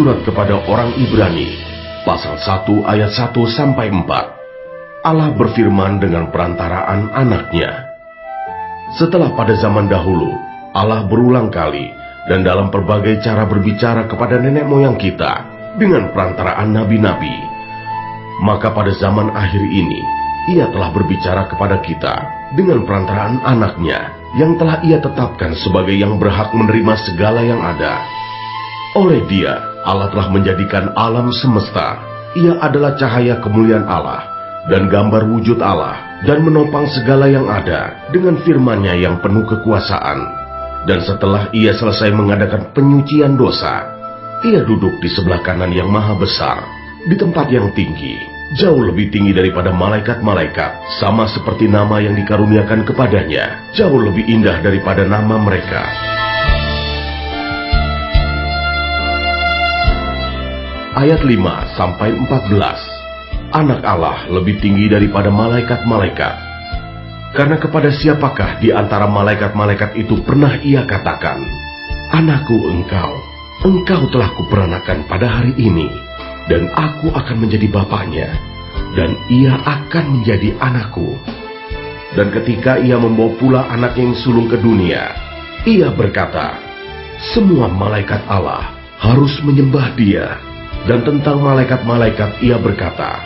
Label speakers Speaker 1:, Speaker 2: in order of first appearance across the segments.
Speaker 1: Surat kepada orang Ibrani, pasal 1 ayat 1-4. Allah berfirman dengan perantaraan anaknya. Setelah pada zaman dahulu, Allah berulang kali dan dalam berbagai cara berbicara kepada nenek moyang kita dengan perantaraan nabi-nabi. Maka pada zaman akhir ini, Ia telah berbicara kepada kita dengan perantaraan anaknya yang telah Ia tetapkan sebagai yang berhak menerima segala yang ada. Oleh Dia, Allah telah menjadikan alam semesta. Ia adalah cahaya kemuliaan Allah dan gambar wujud Allah, dan menopang segala yang ada dengan firman-Nya yang penuh kekuasaan. Dan setelah Ia selesai mengadakan penyucian dosa, Ia duduk di sebelah kanan yang maha besar, di tempat yang tinggi, jauh lebih tinggi daripada malaikat-malaikat, sama seperti nama yang dikaruniakan kepadanya, jauh lebih indah daripada nama mereka. Ayat 5-14. Anak Allah lebih tinggi daripada malaikat-malaikat. Karena kepada siapakah di antara malaikat-malaikat itu pernah Ia katakan, "Anakku engkau telah kuperanakan pada hari ini, dan aku akan menjadi bapaknya, dan ia akan menjadi anakku." Dan ketika Ia membawa pula anaknya yang sulung ke dunia, Ia berkata, "Semua malaikat Allah harus menyembah Dia." Dan tentang malaikat-malaikat Ia berkata,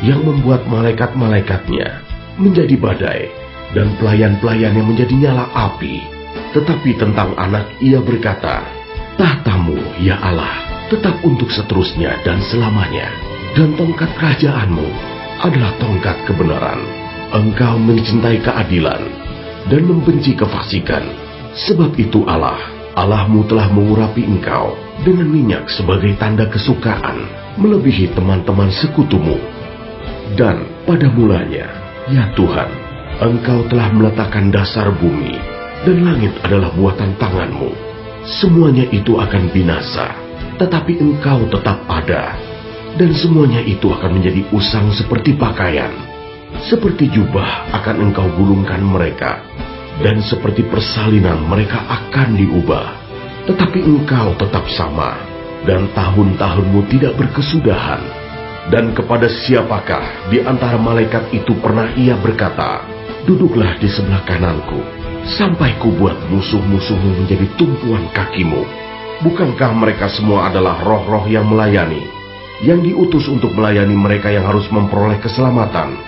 Speaker 1: "Yang membuat malaikat-malaikatnya menjadi badai, dan pelayan-pelayannya menjadi nyala api." Tetapi tentang anak Ia berkata, "Tahtamu, ya Allah, tetap untuk seterusnya dan selamanya, dan tongkat kerajaanmu adalah tongkat kebenaran. Engkau mencintai keadilan dan membenci kefasikan. Sebab itu Allahmu telah mengurapi engkau dengan minyak sebagai tanda kesukaan, melebihi teman-teman sekutumu. Dan pada mulanya, ya Tuhan, Engkau telah meletakkan dasar bumi, dan langit adalah buatan tangan-Mu. Semuanya itu akan binasa, tetapi Engkau tetap ada, dan semuanya itu akan menjadi usang seperti pakaian. Seperti jubah akan Engkau gulungkan mereka, dan seperti persalinan mereka akan diubah. Tetapi Engkau tetap sama, dan tahun-tahun-Mu tidak berkesudahan. Dan kepada siapakah di antara malaikat itu pernah Ia berkata, 'Duduklah di sebelah kananku, sampai kubuat musuh-musuhmu menjadi tumpuan kakimu'? Bukankah mereka semua adalah roh-roh yang melayani, yang diutus untuk melayani mereka yang harus memperoleh keselamatan?"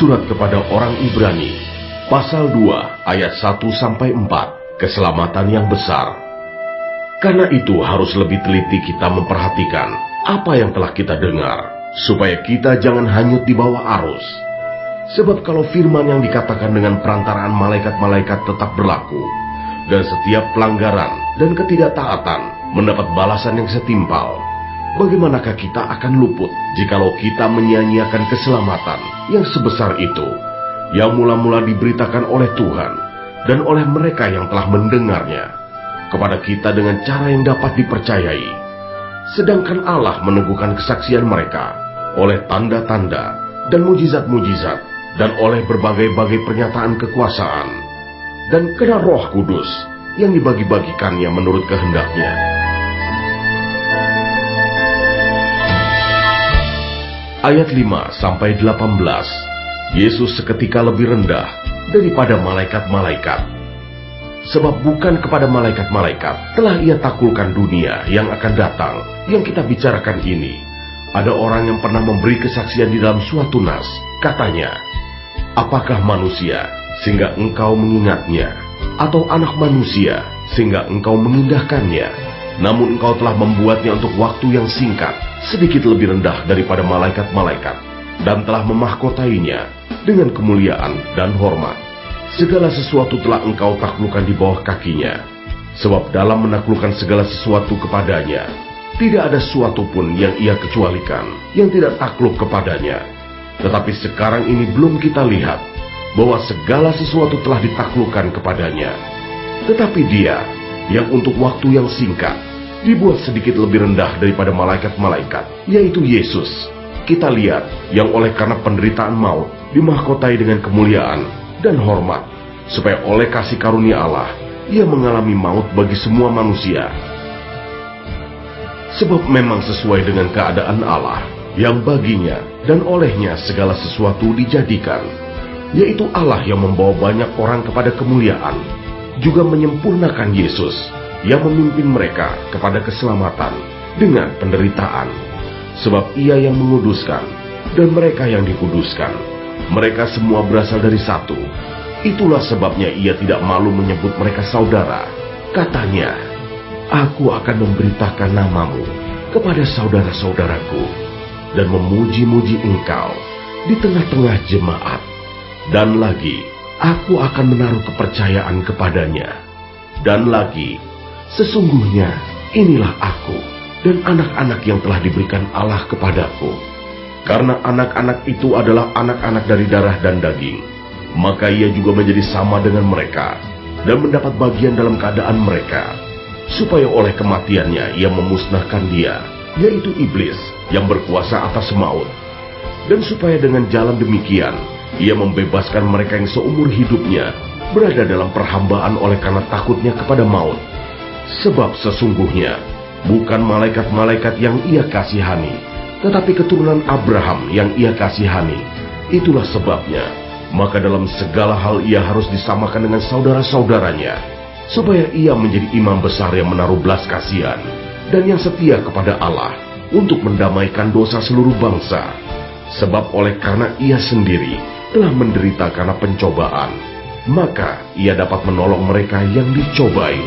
Speaker 1: Surat kepada orang Ibrani, pasal 2 ayat 1-4, keselamatan yang besar. Karena itu harus lebih teliti kita memperhatikan apa yang telah kita dengar, supaya kita jangan hanyut di bawah arus. Sebab kalau firman yang dikatakan dengan perantaraan malaikat-malaikat tetap berlaku, dan setiap pelanggaran dan ketidaktaatan mendapat balasan yang setimpal, bagaimanakah kita akan luput jikalau kita menyia-nyiakan keselamatan yang sebesar itu, yang mula-mula diberitakan oleh Tuhan dan oleh mereka yang telah mendengarnya kepada kita dengan cara yang dapat dipercayai, sedangkan Allah meneguhkan kesaksian mereka oleh tanda-tanda dan mujizat-mujizat, dan oleh berbagai-bagai pernyataan kekuasaan, dan karena Roh Kudus yang dibagi-bagikannya menurut kehendaknya. Ayat 5-18. Yesus seketika lebih rendah daripada malaikat-malaikat. Sebab bukan kepada malaikat-malaikat telah ia taklukkan dunia yang akan datang. Yang kita bicarakan ini, ada orang yang pernah memberi kesaksian di dalam suatu nas. Katanya, apakah manusia sehingga engkau mengingatnya, atau anak manusia sehingga engkau mengindahkannya? Namun engkau telah membuatnya untuk waktu yang singkat, sedikit lebih rendah daripada malaikat-malaikat, dan telah memahkotainya dengan kemuliaan dan hormat. Segala sesuatu telah engkau taklukkan di bawah kakinya. Sebab dalam menaklukkan segala sesuatu kepadanya, tidak ada sesuatu pun yang ia kecualikan, yang tidak takluk kepadanya. Tetapi sekarang ini belum kita lihat bahwa segala sesuatu telah ditaklukkan kepadanya. Tetapi dia, yang untuk waktu yang singkat, dibuat sedikit lebih rendah daripada malaikat-malaikat, yaitu Yesus. Kita lihat, yang oleh karena penderitaan maut, dimahkotai dengan kemuliaan dan hormat, supaya oleh kasih karunia Allah, ia mengalami maut bagi semua manusia. Sebab memang sesuai dengan keadaan Allah, yang baginya dan olehnya segala sesuatu dijadikan, yaitu Allah yang membawa banyak orang kepada kemuliaan, juga menyempurnakan Yesus, yang memimpin mereka kepada keselamatan dengan penderitaan. Sebab ia yang menguduskan, dan mereka yang dikuduskan, mereka semua berasal dari satu. Itulah sebabnya ia tidak malu menyebut mereka saudara. Katanya, aku akan memberitakan namamu kepada saudara-saudaraku, dan memuji-muji engkau di tengah-tengah jemaat. Dan lagi, aku akan menaruh kepercayaan kepadanya. Dan lagi, sesungguhnya inilah aku dan anak-anak yang telah diberikan Allah kepadaku. Karena anak-anak itu adalah anak-anak dari darah dan daging, maka ia juga menjadi sama dengan mereka dan mendapat bagian dalam keadaan mereka, supaya oleh kematiannya ia memusnahkan dia, yaitu iblis yang berkuasa atas maut, dan supaya dengan jalan demikian ia membebaskan mereka yang seumur hidupnya berada dalam perhambaan oleh karena takutnya kepada maut. Sebab sesungguhnya bukan malaikat-malaikat yang ia kasihani, tetapi keturunan Abraham yang ia kasihani. Itulah sebabnya, maka dalam segala hal ia harus disamakan dengan saudara-saudaranya, supaya ia menjadi imam besar yang menaruh belas kasihan, dan yang setia kepada Allah, untuk mendamaikan dosa seluruh bangsa. Sebab oleh karena ia sendiri telah menderita karena pencobaan, maka ia dapat menolong mereka yang dicobai.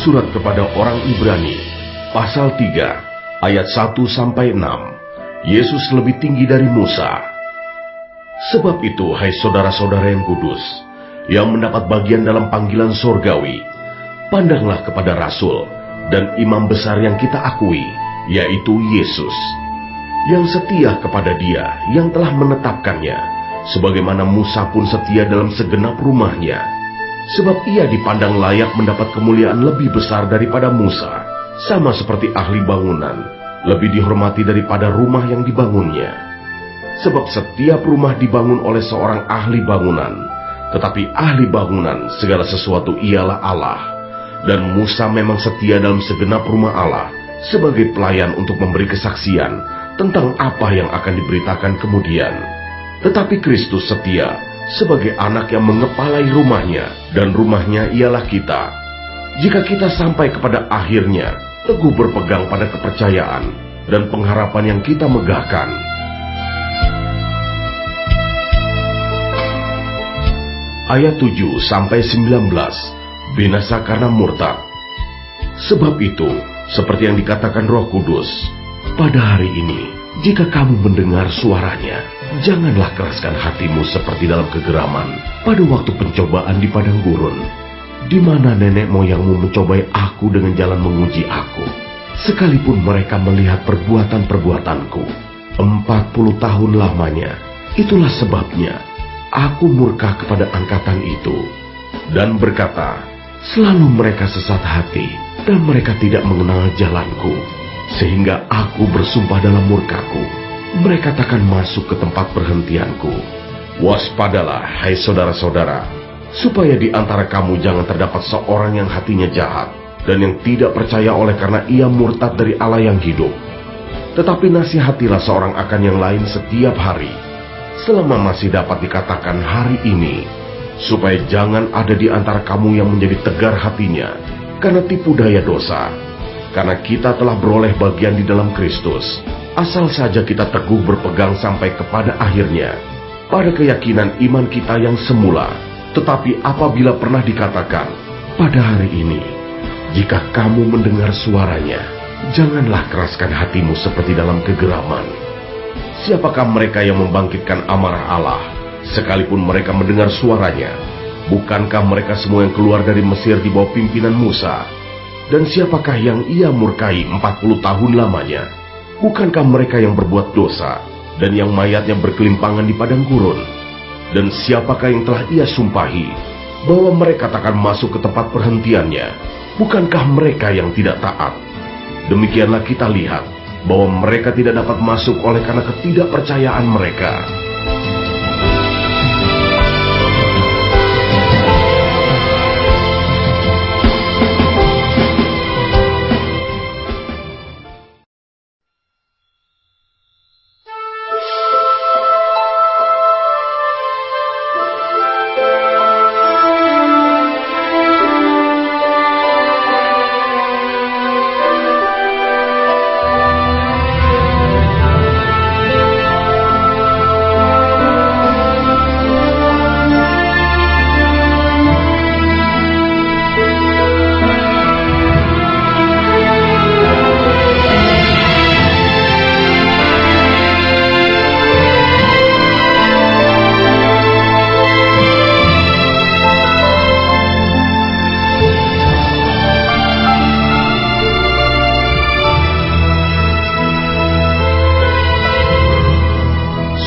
Speaker 1: Surat kepada orang Ibrani, pasal 3, ayat 1-6. Yesus lebih tinggi dari Musa. Sebab itu, hai saudara-saudara yang kudus, yang mendapat bagian dalam panggilan sorgawi, pandanglah kepada Rasul dan imam besar yang kita akui, yaitu Yesus, yang setia kepada Dia yang telah menetapkannya, sebagaimana Musa pun setia dalam segenap rumahnya. Sebab ia dipandang layak mendapat kemuliaan lebih besar daripada Musa, sama seperti ahli bangunan, lebih dihormati daripada rumah yang dibangunnya. Sebab setiap rumah dibangun oleh seorang ahli bangunan, tetapi ahli bangunan segala sesuatu ialah Allah. Dan Musa memang setia dalam segenap rumah Allah, sebagai pelayan untuk memberi kesaksian tentang apa yang akan diberitakan kemudian. Tetapi Kristus setia sebagai anak yang mengepalai rumahnya, dan rumahnya ialah kita. Jika kita sampai kepada akhirnya, teguh berpegang pada kepercayaan dan pengharapan yang kita megahkan. Ayat 7-19, binasa karena murtad. Sebab itu, seperti yang dikatakan Roh Kudus, pada hari ini, jika kamu mendengar suaranya, janganlah keraskan hatimu seperti dalam kegeraman pada waktu pencobaan di padang gurun, di mana nenek moyangmu mencobai aku dengan jalan menguji aku, sekalipun mereka melihat perbuatan-perbuatanku 40 tahun lamanya. Itulah sebabnya aku murka kepada angkatan itu dan berkata, selalu mereka sesat hati dan mereka tidak mengenal jalanku, sehingga aku bersumpah dalam murkaku, mereka takkan masuk ke tempat perhentianku. Waspadalah, hai saudara-saudara, supaya di antara kamu jangan terdapat seorang yang hatinya jahat dan yang tidak percaya oleh karena ia murtad dari Allah yang hidup. Tetapi nasihatilah seorang akan yang lain setiap hari, selama masih dapat dikatakan hari ini, supaya jangan ada di antara kamu yang menjadi tegar hatinya karena tipu daya dosa. Karena kita telah beroleh bagian di dalam Kristus, asal saja kita teguh berpegang sampai kepada akhirnya, pada keyakinan iman kita yang semula. Tetapi apabila pernah dikatakan, pada hari ini, jika kamu mendengar suaranya, janganlah keraskan hatimu seperti dalam kegeraman. Siapakah mereka yang membangkitkan amarah Allah, sekalipun mereka mendengar suaranya? Bukankah mereka semua yang keluar dari Mesir di bawah pimpinan Musa? Dan siapakah yang ia murkai 40 tahun lamanya? Bukankah mereka yang berbuat dosa dan yang mayatnya berkelimpangan di padang gurun? Dan siapakah yang telah ia sumpahi bahwa mereka takkan masuk ke tempat perhentiannya? Bukankah mereka yang tidak taat? Demikianlah kita lihat bahwa mereka tidak dapat masuk oleh karena ketidakpercayaan mereka.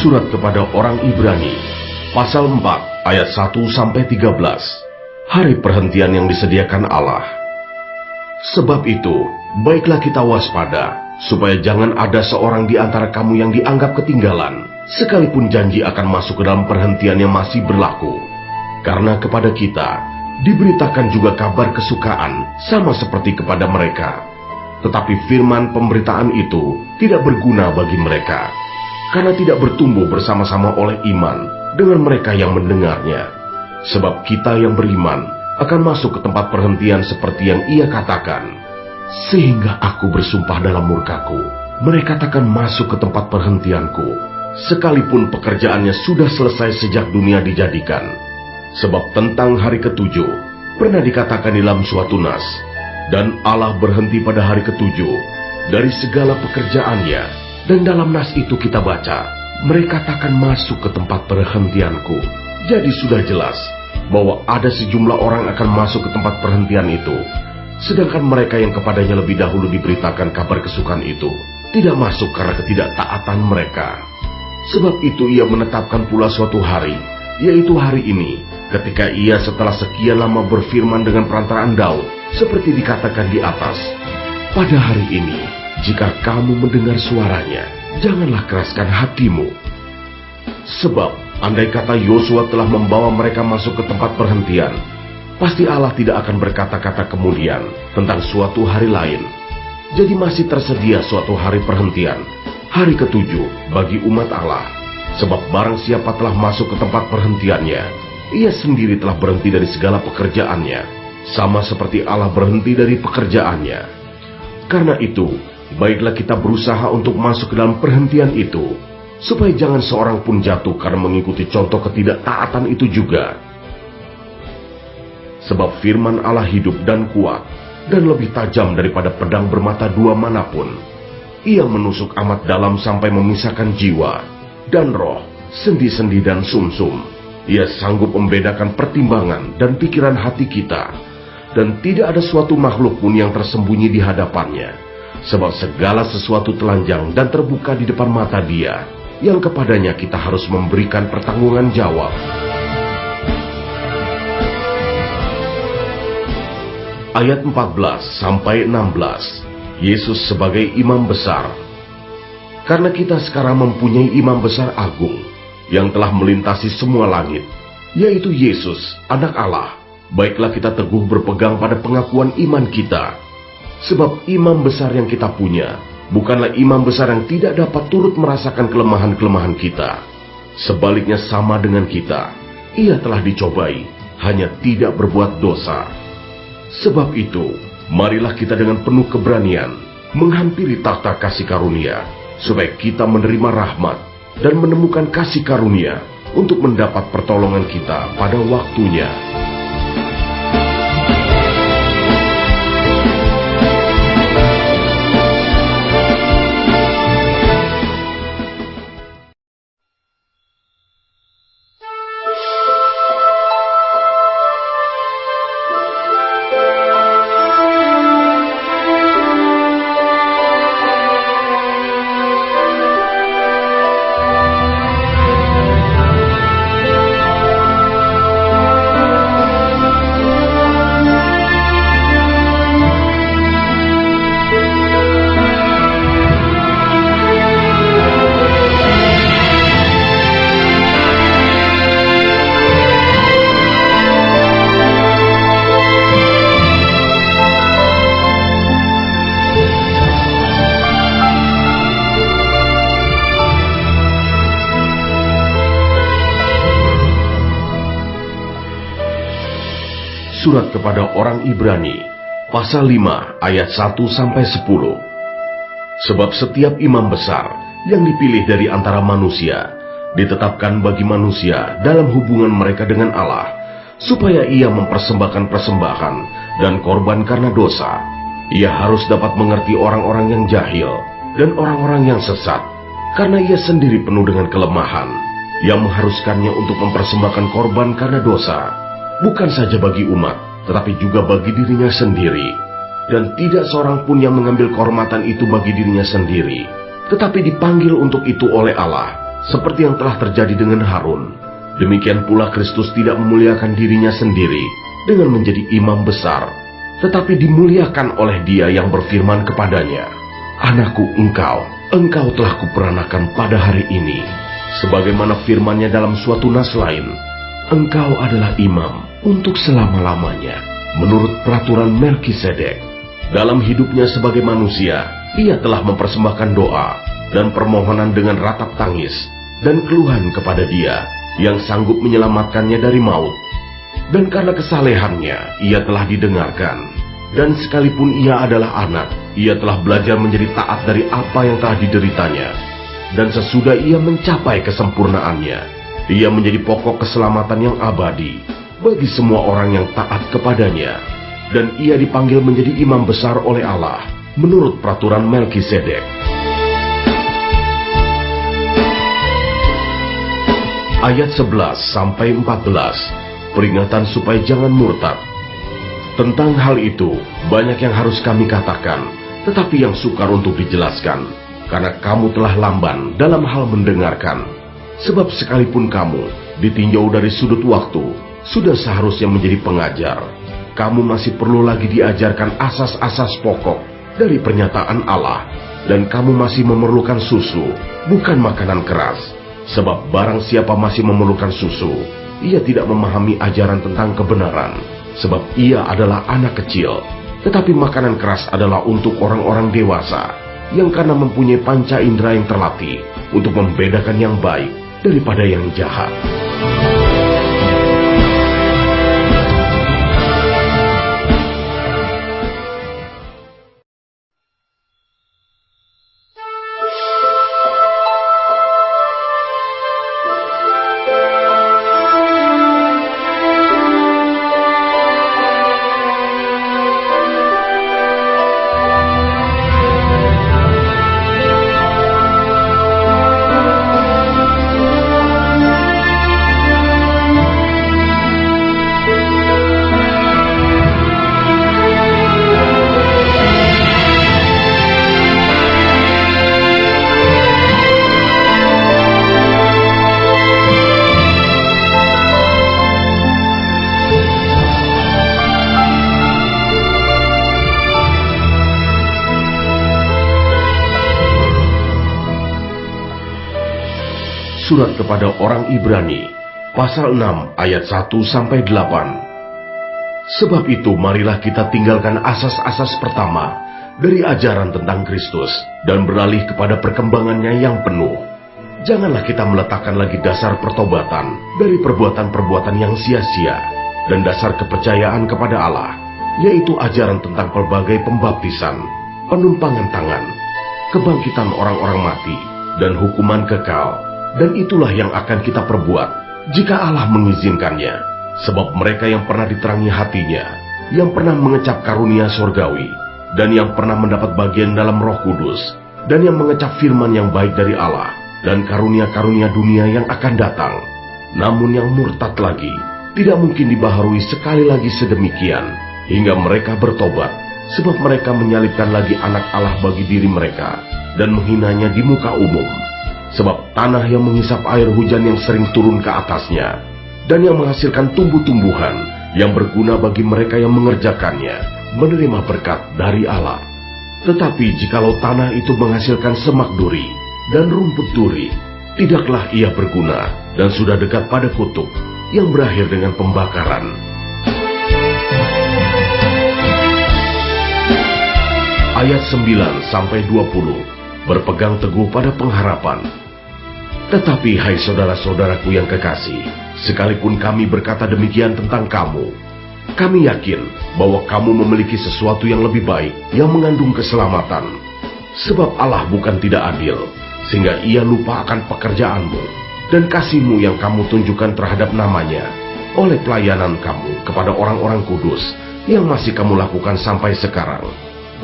Speaker 1: Surat kepada orang Ibrani, pasal 4, ayat 1-13. Hari perhentian yang disediakan Allah. Sebab itu, baiklah kita waspada, supaya jangan ada seorang di antara kamu yang dianggap ketinggalan, sekalipun janji akan masuk ke dalam perhentian yang masih berlaku. Karena kepada kita, diberitakan juga kabar kesukaan, sama seperti kepada mereka. Tetapi firman pemberitaan itu tidak berguna bagi mereka, karena tidak bertumbuh bersama-sama oleh iman dengan mereka yang mendengarnya. Sebab kita yang beriman akan masuk ke tempat perhentian seperti yang ia katakan. Sehingga aku bersumpah dalam murkaku, mereka takkan masuk ke tempat perhentianku, sekalipun pekerjaannya sudah selesai sejak dunia dijadikan. Sebab tentang hari ketujuh, pernah dikatakan dalam suatu nas, dan Allah berhenti pada hari ketujuh dari segala pekerjaannya. Dan dalam nas itu kita baca, mereka takkan masuk ke tempat perhentianku. Jadi sudah jelas bahwa ada sejumlah orang akan masuk ke tempat perhentian itu, sedangkan mereka yang kepadanya lebih dahulu diberitakan kabar kesukaan itu tidak masuk karena ketidaktaatan mereka. Sebab itu ia menetapkan pula suatu hari, yaitu hari ini, ketika ia setelah sekian lama berfirman dengan perantaraan Daud, seperti dikatakan di atas, pada hari ini, jika kamu mendengar suaranya, janganlah keraskan hatimu. Sebab, andai kata Yosua telah membawa mereka masuk ke tempat perhentian, pasti Allah tidak akan berkata-kata kemudian tentang suatu hari lain. Jadi masih tersedia suatu hari perhentian, hari ketujuh bagi umat Allah. Sebab barang siapa telah masuk ke tempat perhentiannya, ia sendiri telah berhenti dari segala pekerjaannya, sama seperti Allah berhenti dari pekerjaannya. Karena itu, baiklah kita berusaha untuk masuk ke dalam perhentian itu, supaya jangan seorang pun jatuh karena mengikuti contoh ketidaktaatan itu juga. sebab firman Allah hidup dan kuat, dan lebih tajam daripada pedang bermata dua manapun. Ia menusuk amat dalam sampai memisahkan jiwa dan roh, sendi-sendi dan sumsum. Ia sanggup membedakan pertimbangan dan pikiran hati kita, dan tidak ada suatu makhluk pun yang tersembunyi di hadapannya, sebab segala sesuatu telanjang dan terbuka di depan mata Dia, yang kepadanya kita harus memberikan pertanggungan jawab. Ayat 14-16, Yesus sebagai imam besar. Karena kita sekarang mempunyai imam besar agung, yang telah melintasi semua langit, yaitu Yesus, Anak Allah, baiklah kita teguh berpegang pada pengakuan iman kita. Sebab imam besar yang kita punya, bukanlah imam besar yang tidak dapat turut merasakan kelemahan-kelemahan kita. Sebaliknya sama dengan kita, ia telah dicobai, hanya tidak berbuat dosa. Sebab itu, marilah kita dengan penuh keberanian menghampiri takhta kasih karunia, supaya kita menerima rahmat dan menemukan kasih karunia untuk mendapat pertolongan kita pada waktunya. Surat kepada orang Ibrani, pasal 5 ayat 1-10. Sebab setiap imam besar yang dipilih dari antara manusia, ditetapkan bagi manusia dalam hubungan mereka dengan Allah, supaya ia mempersembahkan persembahan dan korban karena dosa. Ia harus dapat mengerti orang-orang yang jahil dan orang-orang yang sesat, karena ia sendiri penuh dengan kelemahan, yang mengharuskannya untuk mempersembahkan korban karena dosa, bukan saja bagi umat, tetapi juga bagi dirinya sendiri. Dan tidak seorang pun yang mengambil kehormatan itu bagi dirinya sendiri, tetapi dipanggil untuk itu oleh Allah, seperti yang telah terjadi dengan Harun. Demikian pula Kristus tidak memuliakan dirinya sendiri dengan menjadi imam besar, tetapi dimuliakan oleh Dia yang berfirman kepadanya, "Anakku, engkau telah kuperanakan pada hari ini." Sebagaimana firman-Nya dalam suatu nas lain, "Engkau adalah imam untuk selama-lamanya, menurut peraturan Melkisedek." Dalam hidupnya sebagai manusia, ia telah mempersembahkan doa dan permohonan dengan ratap tangis dan keluhan kepada Dia yang sanggup menyelamatkannya dari maut. Dan karena kesalehannya, ia telah didengarkan. Dan sekalipun ia adalah anak, ia telah belajar menjadi taat dari apa yang telah dideritanya. Dan sesudah ia mencapai kesempurnaannya, ia menjadi pokok keselamatan yang abadi bagi semua orang yang taat kepadanya. Dan ia dipanggil menjadi imam besar oleh Allah menurut peraturan Melkisedek. Ayat 11-14, peringatan supaya jangan murtad. Tentang hal itu, banyak yang harus kami katakan, tetapi yang sukar untuk dijelaskan, karena kamu telah lamban dalam hal mendengarkan. Sebab sekalipun kamu ditinjau dari sudut waktu, sudah seharusnya menjadi pengajar. Kamu masih perlu lagi diajarkan asas-asas pokok dari pernyataan Allah, dan kamu masih memerlukan susu, bukan makanan keras. Sebab barang siapa masih memerlukan susu, ia tidak memahami ajaran tentang kebenaran, sebab ia adalah anak kecil. Tetapi makanan keras adalah untuk orang-orang dewasa, yang karena mempunyai panca indera yang terlatih untuk membedakan yang baik daripada yang jahat. Surat kepada orang Ibrani, pasal 6 ayat 1-8. Sebab itu marilah kita tinggalkan asas-asas pertama dari ajaran tentang Kristus dan beralih kepada perkembangannya yang penuh. Janganlah kita meletakkan lagi dasar pertobatan dari perbuatan-perbuatan yang sia-sia dan dasar kepercayaan kepada Allah, yaitu ajaran tentang pelbagai pembaptisan, penumpangan tangan, kebangkitan orang-orang mati, dan hukuman kekal. Dan itulah yang akan kita perbuat jika Allah mengizinkannya, sebab mereka yang pernah diterangi hatinya, yang pernah mengecap karunia surgawi, dan yang pernah mendapat bagian dalam Roh Kudus, dan yang mengecap firman yang baik dari Allah, dan karunia-karunia dunia yang akan datang, namun yang murtad lagi, tidak mungkin dibaharui sekali lagi sedemikian, hingga mereka bertobat, sebab mereka menyalibkan lagi anak Allah bagi diri mereka, dan menghinanya di muka umum. Sebab tanah yang menghisap air hujan yang sering turun ke atasnya, dan yang menghasilkan tumbuh-tumbuhan yang berguna bagi mereka yang mengerjakannya, menerima berkat dari Allah. Tetapi jikalau tanah itu menghasilkan semak duri dan rumput duri, tidaklah ia berguna dan sudah dekat pada kutuk yang berakhir dengan pembakaran. Ayat 9-20, berpegang teguh pada pengharapan. Tetapi hai saudara-saudaraku yang kekasih, sekalipun kami berkata demikian tentang kamu, kami yakin bahwa kamu memiliki sesuatu yang lebih baik yang mengandung keselamatan. Sebab Allah bukan tidak adil, sehingga ia lupa akan pekerjaanmu dan kasihmu yang kamu tunjukkan terhadap namanya oleh pelayanan kamu kepada orang-orang kudus yang masih kamu lakukan sampai sekarang.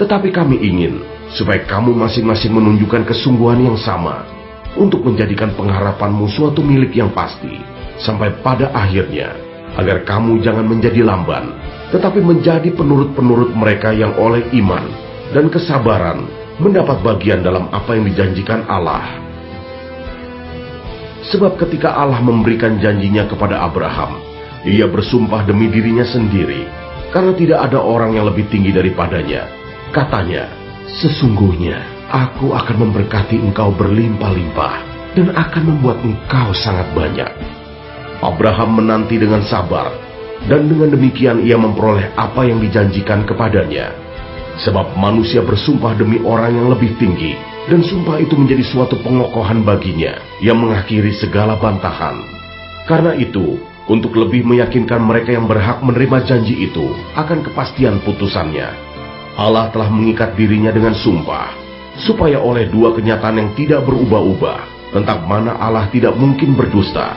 Speaker 1: Tetapi kami ingin supaya kamu masing-masing menunjukkan kesungguhan yang sama untuk menjadikan pengharapanmu suatu milik yang pasti sampai pada akhirnya, agar kamu jangan menjadi lamban, tetapi menjadi penurut-penurut mereka yang oleh iman dan kesabaran mendapat bagian dalam apa yang dijanjikan Allah. Sebab ketika Allah memberikan janjinya kepada Abraham, ia bersumpah demi dirinya sendiri, karena tidak ada orang yang lebih tinggi daripadanya. Katanya, sesungguhnya aku akan memberkati engkau berlimpah-limpah dan akan membuat engkau sangat banyak. Abraham menanti dengan sabar, dan dengan demikian ia memperoleh apa yang dijanjikan kepadanya. Sebab manusia bersumpah demi orang yang lebih tinggi, dan sumpah itu menjadi suatu pengokohan baginya yang mengakhiri segala bantahan. Karena itu, untuk lebih meyakinkan mereka yang berhak menerima janji itu akan kepastian putusannya, Allah telah mengikat dirinya dengan sumpah, supaya oleh dua kenyataan yang tidak berubah-ubah tentang mana Allah tidak mungkin berdusta,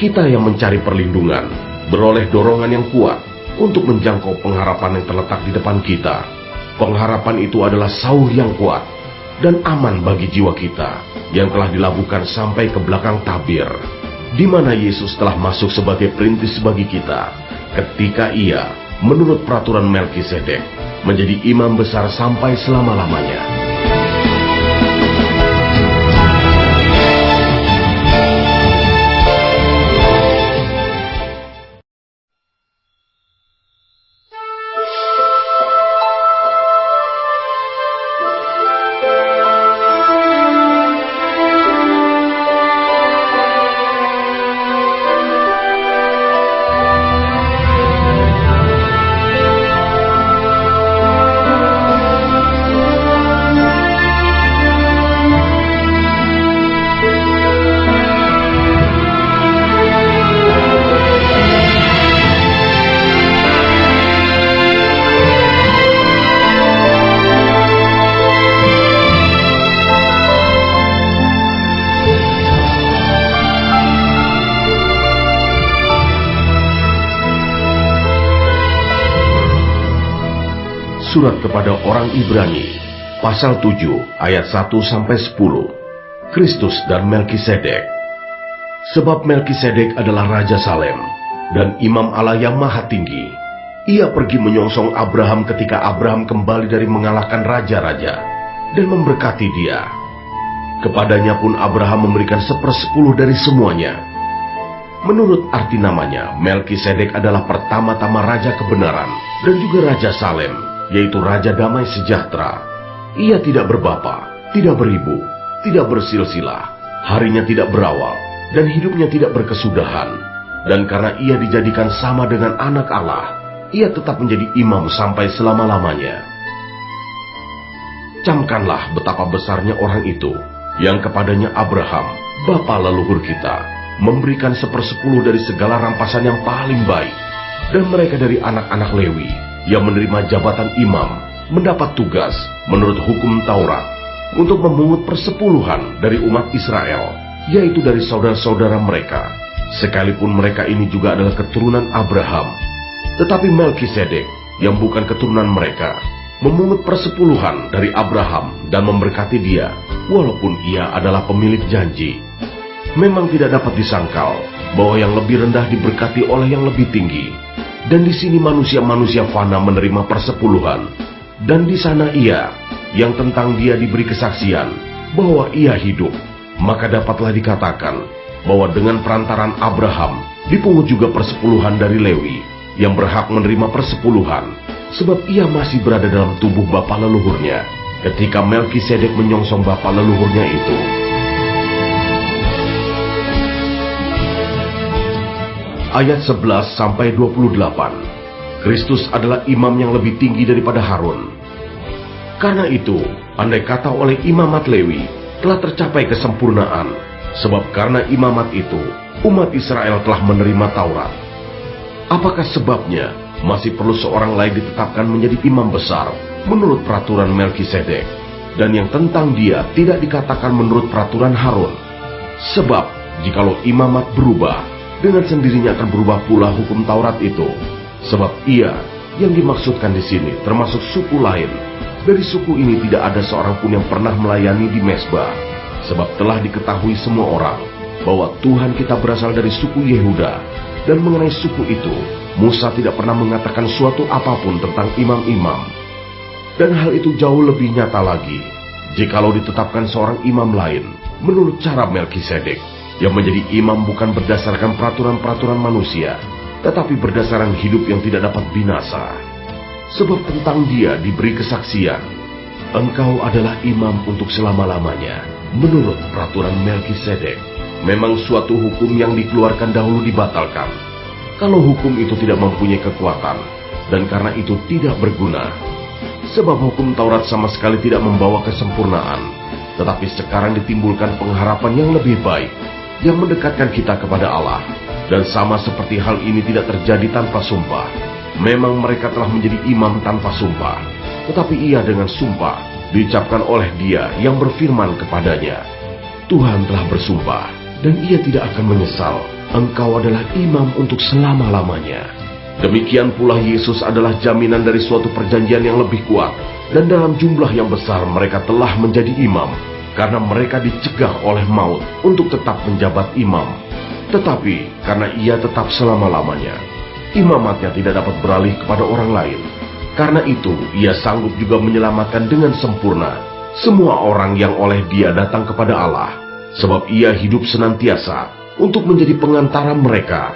Speaker 1: kita yang mencari perlindungan beroleh dorongan yang kuat untuk menjangkau pengharapan yang terletak di depan kita. Pengharapan itu adalah sauh yang kuat dan aman bagi jiwa kita yang telah dilabuhkan sampai ke belakang tabir, di mana Yesus telah masuk sebagai perintis bagi kita ketika ia, menurut peraturan Melkisedek, menjadi imam besar sampai selama-lamanya. Surat kepada orang Ibrani, pasal 7 ayat 1-10. Kristus dan Melkisedek. Sebab Melkisedek adalah Raja Salem dan Imam Allah yang Maha Tinggi. Ia pergi menyongsong Abraham ketika Abraham kembali dari mengalahkan raja-raja dan memberkati dia. Kepadanya pun Abraham memberikan 1/10 dari semuanya. Menurut arti namanya, Melkisedek adalah pertama-tama Raja Kebenaran dan juga Raja Salem, yaitu Raja Damai Sejahtera. Ia tidak berbapa, tidak beribu, tidak bersilsilah, harinya tidak berawal, dan hidupnya tidak berkesudahan. Dan karena ia dijadikan sama dengan anak Allah, ia tetap menjadi imam sampai selama-lamanya. Camkanlah betapa besarnya orang itu, yang kepadanya Abraham, bapa leluhur kita, memberikan 1/10 dari segala rampasan yang paling baik. Dan mereka dari anak-anak Lewi, yang menerima jabatan imam, mendapat tugas menurut hukum Taurat, untuk memungut 10% dari umat Israel, yaitu dari saudara-saudara mereka, sekalipun mereka ini juga adalah keturunan Abraham. Tetapi Melkisedek, yang bukan keturunan mereka, memungut 10% dari Abraham dan memberkati dia, walaupun ia adalah pemilik janji. Memang tidak dapat disangkal bahwa yang lebih rendah diberkati oleh yang lebih tinggi. Dan di sini manusia-manusia fana menerima 10%, dan di sana ia, yang tentang dia diberi kesaksian bahwa ia hidup. Maka dapatlah dikatakan bahwa dengan perantaran Abraham dipungut juga 10% dari Lewi, yang berhak menerima 10%, sebab ia masih berada dalam tubuh bapa leluhurnya ketika Melkisedek menyongsong bapa leluhurnya itu. Ayat 11-28. Kristus adalah imam yang lebih tinggi daripada Harun. Karena itu, andai kata oleh imamat Lewi telah tercapai kesempurnaan, sebab karena imamat itu, umat Israel telah menerima Taurat. Apakah sebabnya masih perlu seorang lain ditetapkan menjadi imam besar menurut peraturan Melkisedek, dan yang tentang dia tidak dikatakan menurut peraturan Harun? Sebab, jikalau imamat berubah, dengan sendirinya akan berubah pula hukum Taurat itu. Sebab ia yang dimaksudkan di sini termasuk suku lain. Dari suku ini tidak ada seorang pun yang pernah melayani di Mesbah. Sebab telah diketahui semua orang bahwa Tuhan kita berasal dari suku Yehuda. Dan mengenai suku itu, Musa tidak pernah mengatakan suatu apapun tentang imam-imam. Dan hal itu jauh lebih nyata lagi jikalau ditetapkan seorang imam lain menurut cara Melkisedek, yang menjadi imam bukan berdasarkan peraturan-peraturan manusia, tetapi berdasarkan hidup yang tidak dapat binasa. Sebab tentang dia diberi kesaksian, engkau adalah imam untuk selama-lamanya, menurut peraturan Melkisedek. Memang suatu hukum yang dikeluarkan dahulu dibatalkan, kalau hukum itu tidak mempunyai kekuatan, dan karena itu tidak berguna. Sebab hukum Taurat sama sekali tidak membawa kesempurnaan, tetapi sekarang ditimbulkan pengharapan yang lebih baik, yang mendekatkan kita kepada Allah. Dan sama seperti hal ini tidak terjadi tanpa sumpah. Memang mereka telah menjadi imam tanpa sumpah, tetapi ia dengan sumpah diucapkan oleh dia yang berfirman kepadanya, Tuhan telah bersumpah, dan ia tidak akan menyesal, engkau adalah imam untuk selama-lamanya. Demikian pula Yesus adalah jaminan dari suatu perjanjian yang lebih kuat, dan dalam jumlah yang besar mereka telah menjadi imam, karena mereka dicegah oleh maut untuk tetap menjabat imam. Tetapi karena ia tetap selama-lamanya, imamatnya tidak dapat beralih kepada orang lain. Karena itu ia sanggup juga menyelamatkan dengan sempurna semua orang yang oleh dia datang kepada Allah, sebab ia hidup senantiasa untuk menjadi pengantara mereka.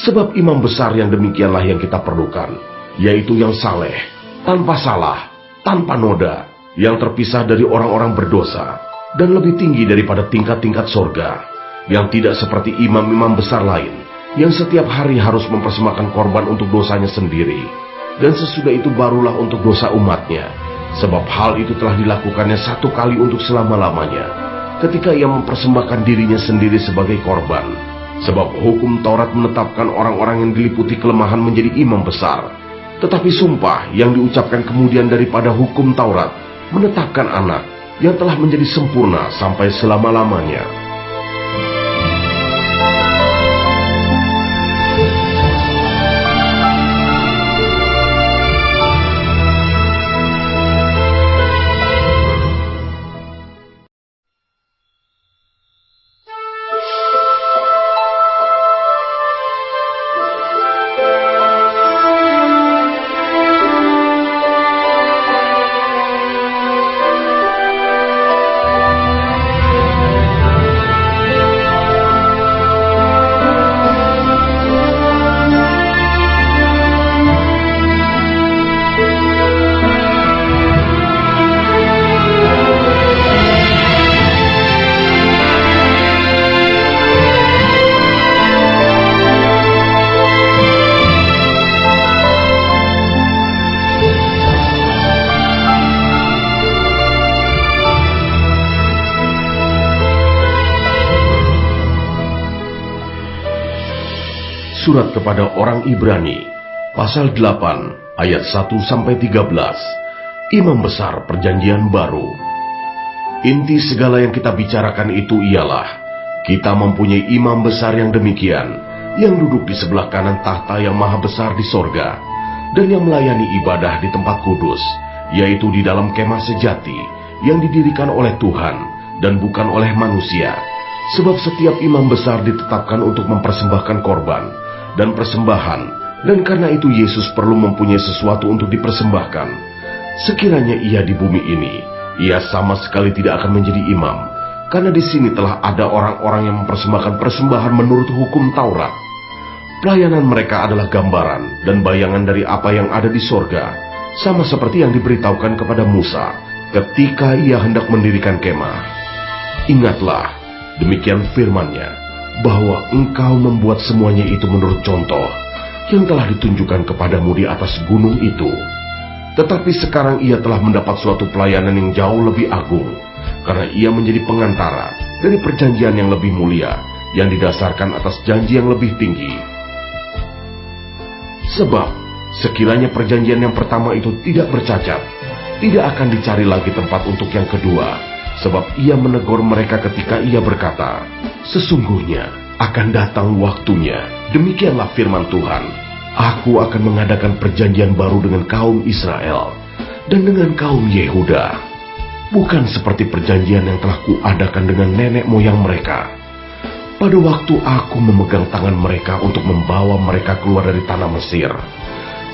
Speaker 1: Sebab imam besar yang demikianlah yang kita perlukan, yaitu yang saleh, tanpa salah, tanpa noda, yang terpisah dari orang-orang berdosa, dan lebih tinggi daripada tingkat-tingkat sorga, yang tidak seperti imam-imam besar lain, yang setiap hari harus mempersembahkan korban untuk dosanya sendiri, dan sesudah itu barulah untuk dosa umatnya. Sebab hal itu telah dilakukannya satu kali untuk selama-lamanya, ketika ia mempersembahkan dirinya sendiri sebagai korban. Sebab hukum Taurat menetapkan orang-orang yang diliputi kelemahan menjadi imam besar, tetapi sumpah yang diucapkan kemudian daripada hukum Taurat menetapkan anak yang telah menjadi sempurna sampai selama-lamanya. Surat kepada orang Ibrani, pasal 8, ayat 1-13. Imam besar perjanjian baru. Inti segala yang kita bicarakan itu ialah, kita mempunyai imam besar yang demikian, yang duduk di sebelah kanan tahta yang maha besar di sorga, dan yang melayani ibadah di tempat kudus, yaitu di dalam kemah sejati, yang didirikan oleh Tuhan, dan bukan oleh manusia. Sebab setiap imam besar ditetapkan untuk mempersembahkan korban dan persembahan, dan karena itu Yesus perlu mempunyai sesuatu untuk dipersembahkan. Sekiranya ia di bumi ini, ia sama sekali tidak akan menjadi imam, karena di sini telah ada orang-orang yang mempersembahkan persembahan menurut hukum Taurat. Pelayanan mereka adalah gambaran dan bayangan dari apa yang ada di sorga, sama seperti yang diberitahukan kepada Musa ketika ia hendak mendirikan kemah. Ingatlah, demikian firman-Nya, bahwa engkau membuat semuanya itu menurut contoh yang telah ditunjukkan kepadamu di atas gunung itu. Tetapi sekarang ia telah mendapat suatu pelayanan yang jauh lebih agung, karena ia menjadi pengantara dari perjanjian yang lebih mulia, yang didasarkan atas janji yang lebih tinggi. Sebab, sekiranya perjanjian yang pertama itu tidak bercacat, tidak akan dicari lagi tempat untuk yang kedua, sebab ia menegur mereka ketika ia berkata, sesungguhnya akan datang waktunya, demikianlah firman Tuhan, Aku akan mengadakan perjanjian baru dengan kaum Israel dan dengan kaum Yehuda, bukan seperti perjanjian yang telah kuadakan dengan nenek moyang mereka, pada waktu aku memegang tangan mereka untuk membawa mereka keluar dari tanah Mesir,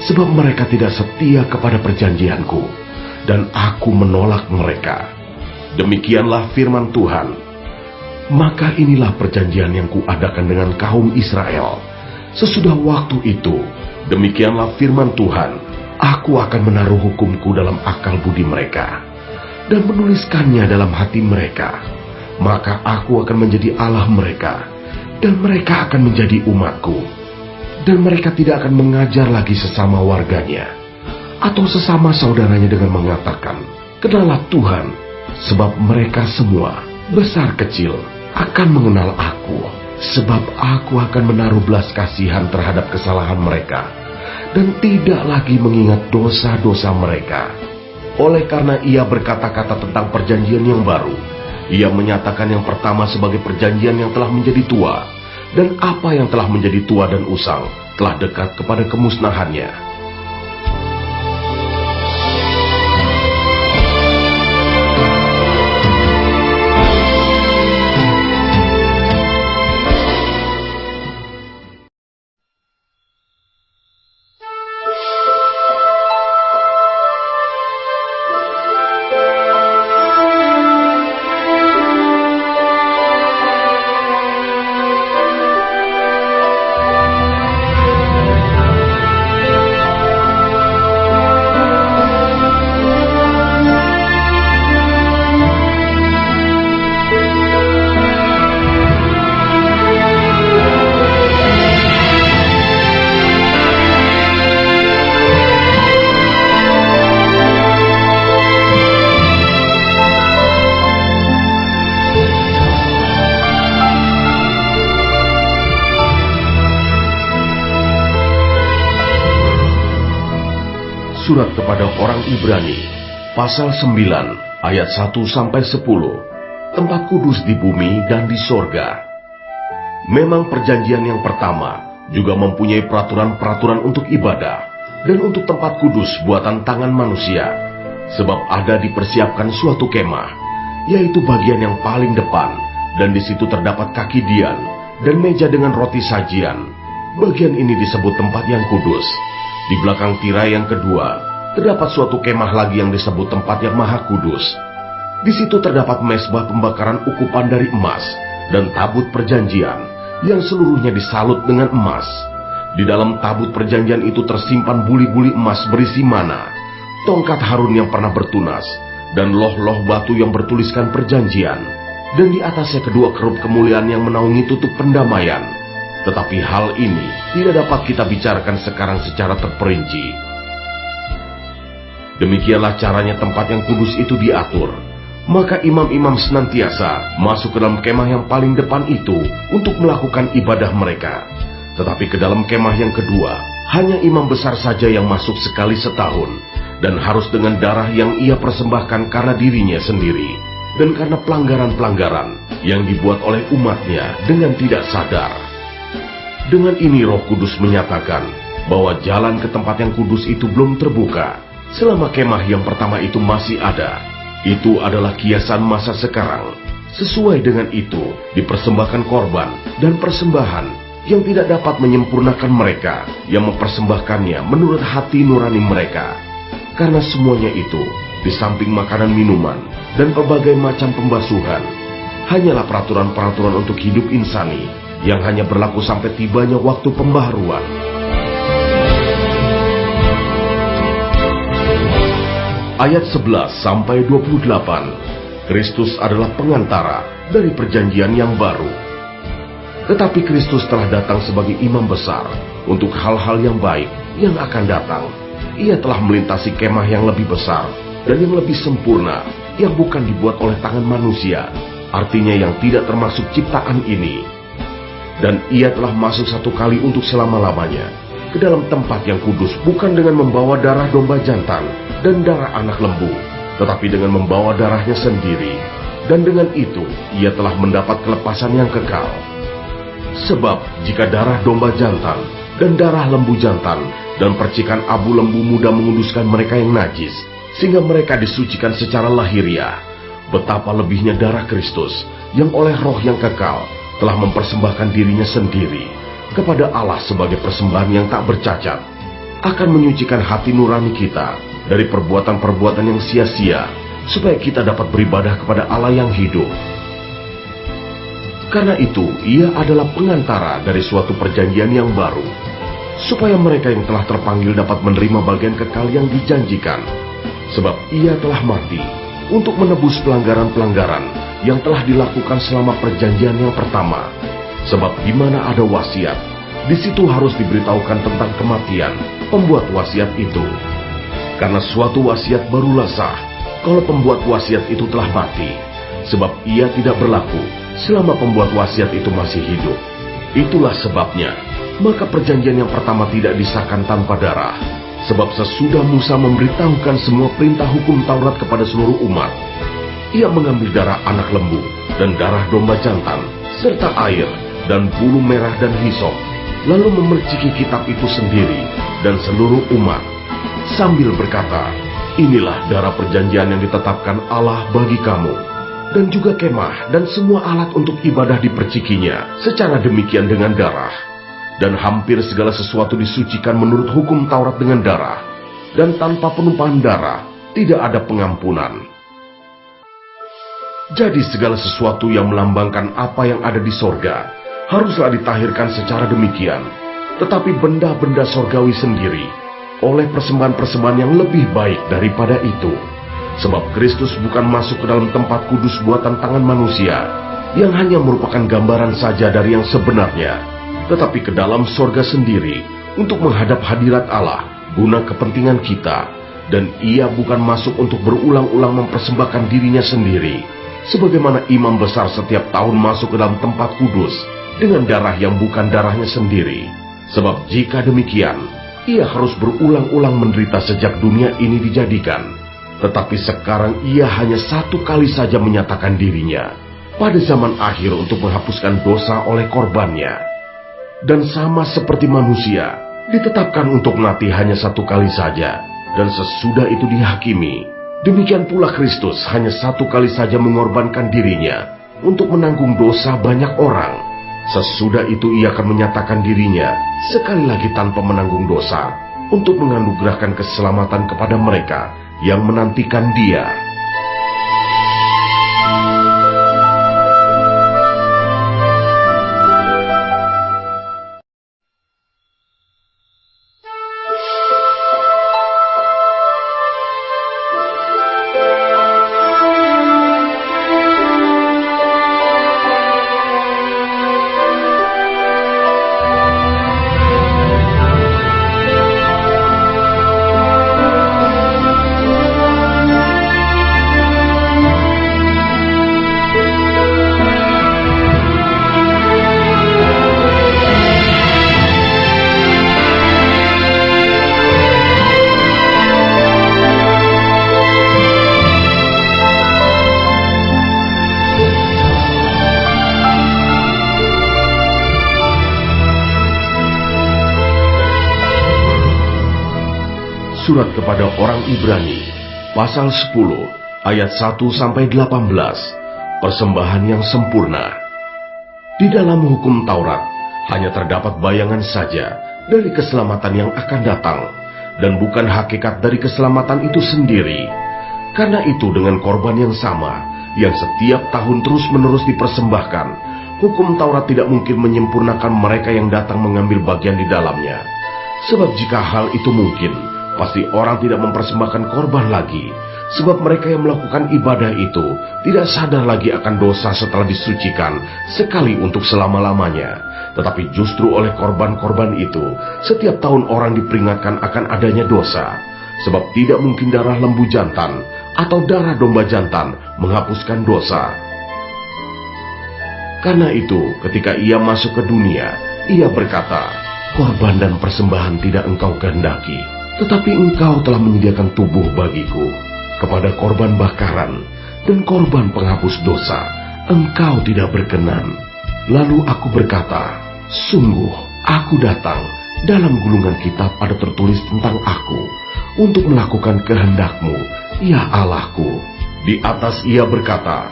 Speaker 1: sebab mereka tidak setia kepada perjanjianku, dan aku menolak mereka. Demikianlah firman Tuhan. Maka inilah perjanjian yang kuadakan dengan kaum Israel. Sesudah waktu itu, demikianlah firman Tuhan, aku akan menaruh hukumku dalam akal budi mereka, dan menuliskannya dalam hati mereka. Maka aku akan menjadi Allah mereka, dan mereka akan menjadi umatku. Dan mereka tidak akan mengajar lagi sesama warganya, atau sesama saudaranya dengan mengatakan, Kenalah Tuhan, sebab mereka semua, besar kecil, akan mengenal aku. Sebab aku akan menaruh belas kasihan terhadap kesalahan mereka, dan tidak lagi mengingat dosa-dosa mereka. Oleh karena ia berkata-kata tentang perjanjian yang baru, ia menyatakan yang pertama sebagai perjanjian yang telah menjadi tua, dan apa yang telah menjadi tua dan usang telah dekat kepada kemusnahannya. Surat kepada orang Ibrani, pasal 9, ayat 1-10. Tempat kudus di bumi dan di sorga. Memang perjanjian yang pertama juga mempunyai peraturan-peraturan untuk ibadah dan untuk tempat kudus buatan tangan manusia, sebab ada dipersiapkan suatu kemah, yaitu bagian yang paling depan, dan di situ terdapat kaki dian dan meja dengan roti sajian. Bagian ini disebut tempat yang kudus. Di belakang tirai yang kedua, terdapat suatu kemah lagi yang disebut tempat yang maha kudus. Di situ terdapat mezbah pembakaran ukupan dari emas, dan tabut perjanjian, yang seluruhnya disalut dengan emas. Di dalam tabut perjanjian itu tersimpan buli-buli emas berisi mana, tongkat Harun yang pernah bertunas, dan loh-loh batu yang bertuliskan perjanjian, dan di atasnya kedua kerup kemuliaan yang menaungi tutup pendamaian. Tetapi hal ini tidak dapat kita bicarakan sekarang secara terperinci. Demikianlah caranya tempat yang kudus itu diatur. Maka imam-imam senantiasa masuk ke dalam kemah yang paling depan itu untuk melakukan ibadah mereka. Tetapi ke dalam kemah yang kedua, hanya imam besar saja yang masuk sekali setahun, dan harus dengan darah yang ia persembahkan karena dirinya sendiri, dan karena pelanggaran-pelanggaran yang dibuat oleh umatnya dengan tidak sadar. Dengan ini Roh Kudus menyatakan bahwa jalan ke tempat yang kudus itu belum terbuka selama kemah yang pertama itu masih ada. Itu adalah kiasan masa sekarang. Sesuai dengan itu, dipersembahkan korban dan persembahan yang tidak dapat menyempurnakan mereka yang mempersembahkannya menurut hati nurani mereka. Karena semuanya itu, di samping makanan minuman dan berbagai macam pembasuhan, hanyalah peraturan-peraturan untuk hidup insani yang hanya berlaku sampai tibanya waktu pembaharuan. Ayat 11-28, Kristus adalah pengantara dari perjanjian yang baru. Tetapi Kristus telah datang sebagai imam besar untuk hal-hal yang baik yang akan datang. Ia telah melintasi kemah yang lebih besar dan yang lebih sempurna, yang bukan dibuat oleh tangan manusia, artinya yang tidak termasuk ciptaan ini. Dan ia telah masuk satu kali untuk selama-lamanya ke dalam tempat yang kudus, bukan dengan membawa darah domba jantan dan darah anak lembu, tetapi dengan membawa darahnya sendiri, dan dengan itu ia telah mendapat kelepasan yang kekal. Sebab jika darah domba jantan dan darah lembu jantan dan percikan abu lembu muda menguduskan mereka yang najis, sehingga mereka disucikan secara lahiriah, betapa lebihnya darah Kristus yang oleh Roh yang kekal telah mempersembahkan dirinya sendiri kepada Allah sebagai persembahan yang tak bercacat, akan menyucikan hati nurani kita dari perbuatan-perbuatan yang sia-sia, supaya kita dapat beribadah kepada Allah yang hidup. Karena itu, ia adalah pengantara dari suatu perjanjian yang baru, supaya mereka yang telah terpanggil dapat menerima bagian kekal yang dijanjikan. Sebab ia telah mati untuk menebus pelanggaran-pelanggaran yang telah dilakukan selama perjanjian yang pertama. Sebab di mana ada wasiat, di situ harus diberitahukan tentang kematian pembuat wasiat itu. Karena suatu wasiat barulah sah kalau pembuat wasiat itu telah mati, sebab ia tidak berlaku selama pembuat wasiat itu masih hidup. Itulah sebabnya, maka perjanjian yang pertama tidak disahkan tanpa darah. Sebab sesudah Musa memberitahukan semua perintah hukum Taurat kepada seluruh umat, ia mengambil darah anak lembu dan darah domba jantan, serta air dan bulu merah dan hisop, lalu memerciki kitab itu sendiri dan seluruh umat, sambil berkata, "Inilah darah perjanjian yang ditetapkan Allah bagi kamu." Dan juga kemah dan semua alat untuk ibadah dipercikinya secara demikian dengan darah. Dan hampir segala sesuatu disucikan menurut hukum Taurat dengan darah, dan tanpa penumpahan darah tidak ada pengampunan. Jadi segala sesuatu yang melambangkan apa yang ada di sorga haruslah ditahirkan secara demikian, tetapi benda-benda sorgawi sendiri oleh persembahan-persembahan yang lebih baik daripada itu. Sebab Kristus bukan masuk ke dalam tempat kudus buatan tangan manusia, yang hanya merupakan gambaran saja dari yang sebenarnya, tetapi ke dalam sorga sendiri untuk menghadap hadirat Allah guna kepentingan kita. Dan ia bukan masuk untuk berulang-ulang mempersembahkan dirinya sendiri, sebagaimana imam besar setiap tahun masuk ke dalam tempat kudus dengan darah yang bukan darahnya sendiri. Sebab jika demikian, ia harus berulang-ulang menderita sejak dunia ini dijadikan. Tetapi sekarang ia hanya satu kali saja menyatakan dirinya pada zaman akhir untuk menghapuskan dosa oleh korbannya. Dan sama seperti manusia, ditetapkan untuk mati hanya satu kali saja, dan sesudah itu dihakimi. Demikian pula Kristus hanya satu kali saja mengorbankan dirinya untuk menanggung dosa banyak orang. Sesudah itu ia akan menyatakan dirinya sekali lagi tanpa menanggung dosa, untuk menganugerahkan keselamatan kepada mereka yang menantikan Dia. Surat kepada orang Ibrani, pasal 10, ayat 1-18, persembahan yang sempurna. Di dalam hukum Taurat, hanya terdapat bayangan saja dari keselamatan yang akan datang, dan bukan hakikat dari keselamatan itu sendiri. Karena itu dengan korban yang sama, yang setiap tahun terus-menerus dipersembahkan, hukum Taurat tidak mungkin menyempurnakan mereka yang datang mengambil bagian di dalamnya. Sebab jika hal itu mungkin, pasti orang tidak mempersembahkan korban lagi. Sebab mereka yang melakukan ibadah itu tidak sadar lagi akan dosa setelah disucikan sekali untuk selama-lamanya. Tetapi justru oleh korban-korban itu, setiap tahun orang diperingatkan akan adanya dosa. Sebab tidak mungkin darah lembu jantan atau darah domba jantan menghapuskan dosa. Karena itu, ketika ia masuk ke dunia, ia berkata, "Korban dan persembahan tidak engkau kehendaki, tetapi engkau telah menyediakan tubuh bagiku. Kepada korban bakaran dan korban penghapus dosa, engkau tidak berkenan." Lalu aku berkata, "Sungguh, aku datang, dalam gulungan kitab ada tertulis tentang aku, untuk melakukan kehendak-Mu, ya Allahku." Di atas ia berkata,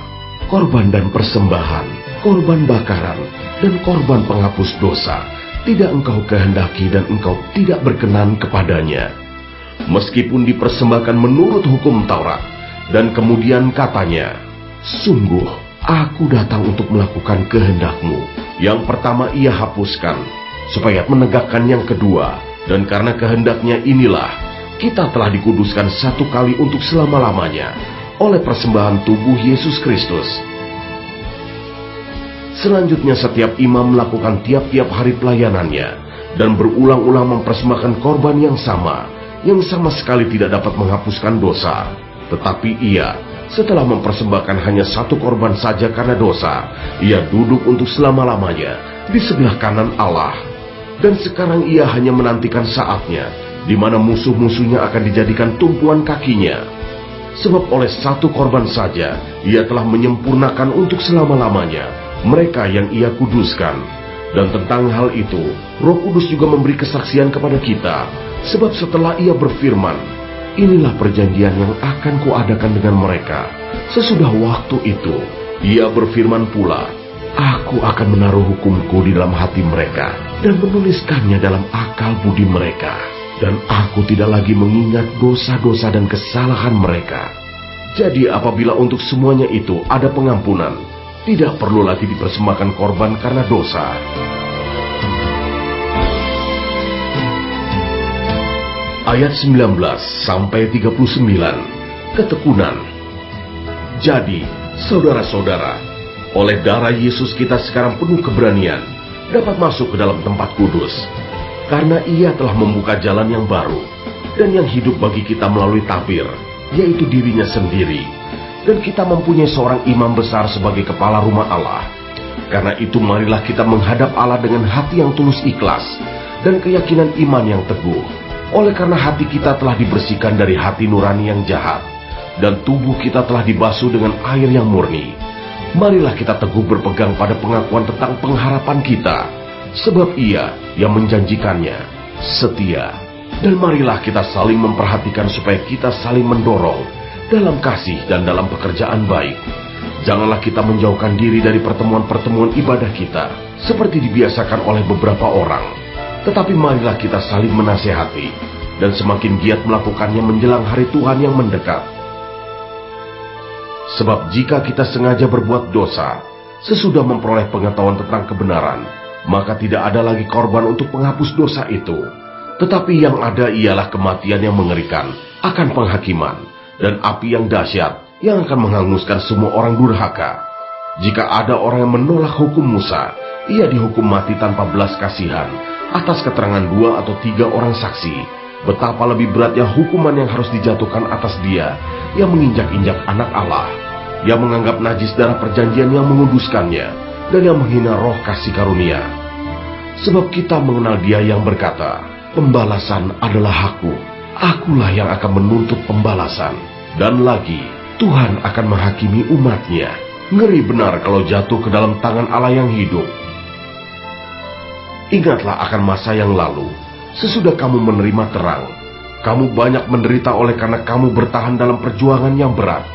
Speaker 1: "Korban dan persembahan, korban bakaran, dan korban penghapus dosa tidak engkau kehendaki dan engkau tidak berkenan kepadanya." Meskipun dipersembahkan menurut hukum Taurat, dan kemudian katanya, "Sungguh, aku datang untuk melakukan kehendak-Mu." Yang pertama ia hapuskan, supaya menegakkan yang kedua, dan karena kehendaknya inilah, kita telah dikuduskan satu kali untuk selama-lamanya, oleh persembahan tubuh Yesus Kristus. Selanjutnya setiap imam melakukan tiap-tiap hari pelayanannya, dan berulang-ulang mempersembahkan korban yang sama sekali tidak dapat menghapuskan dosa. Tetapi ia, setelah mempersembahkan hanya satu korban saja karena dosa, ia duduk untuk selama-lamanya di sebelah kanan Allah. Dan sekarang ia hanya menantikan saatnya, di mana musuh-musuhnya akan dijadikan tumpuan kakinya. Sebab oleh satu korban saja, ia telah menyempurnakan untuk selama-lamanya mereka yang ia kuduskan. Dan tentang hal itu, Roh Kudus juga memberi kesaksian kepada kita. Sebab setelah ia berfirman, "Inilah perjanjian yang akan kuadakan dengan mereka sesudah waktu itu," ia berfirman pula, "Aku akan menaruh hukumku di dalam hati mereka dan menuliskannya dalam akal budi mereka. Dan aku tidak lagi mengingat dosa-dosa dan kesalahan mereka." Jadi apabila untuk semuanya itu ada pengampunan, tidak perlu lagi dipersembahkan korban karena dosa. Ayat 19-39, ketekunan. Jadi, saudara-saudara, oleh darah Yesus kita sekarang penuh keberanian dapat masuk ke dalam tempat kudus, karena ia telah membuka jalan yang baru dan yang hidup bagi kita melalui tabir, yaitu dirinya sendiri. Dan kita mempunyai seorang imam besar sebagai kepala rumah Allah. Karena itu marilah kita menghadap Allah dengan hati yang tulus ikhlas dan keyakinan iman yang teguh. Oleh karena hati kita telah dibersihkan dari hati nurani yang jahat, dan tubuh kita telah dibasuh dengan air yang murni. Marilah kita teguh berpegang pada pengakuan tentang pengharapan kita, sebab Ia yang menjanjikannya setia. Dan marilah kita saling memperhatikan supaya kita saling mendorong dalam kasih dan dalam pekerjaan baik. Janganlah kita menjauhkan diri dari pertemuan-pertemuan ibadah kita, seperti dibiasakan oleh beberapa orang. Tetapi marilah kita saling menasehati, dan semakin giat melakukannya menjelang hari Tuhan yang mendekat. Sebab jika kita sengaja berbuat dosa, sesudah memperoleh pengetahuan tentang kebenaran, maka tidak ada lagi korban untuk penghapus dosa itu. Tetapi yang ada ialah kematian yang mengerikan akan penghakiman, dan api yang dahsyat yang akan menghanguskan semua orang durhaka. Jika ada orang yang menolak hukum Musa, ia dihukum mati tanpa belas kasihan atas keterangan 2 atau 3 orang saksi. Betapa lebih beratnya hukuman yang harus dijatuhkan atas dia yang menginjak-injak anak Allah, yang menganggap najis darah perjanjian yang menguduskannya, dan yang menghina roh kasih karunia. Sebab kita mengenal dia yang berkata, "Pembalasan adalah Aku, Akulah yang akan menuntut pembalasan." Dan lagi, Tuhan akan menghakimi umatnya. Ngeri benar kalau jatuh ke dalam tangan Allah yang hidup. Ingatlah akan masa yang lalu, sesudah kamu menerima terang. Kamu banyak menderita oleh karena kamu bertahan dalam perjuangan yang berat.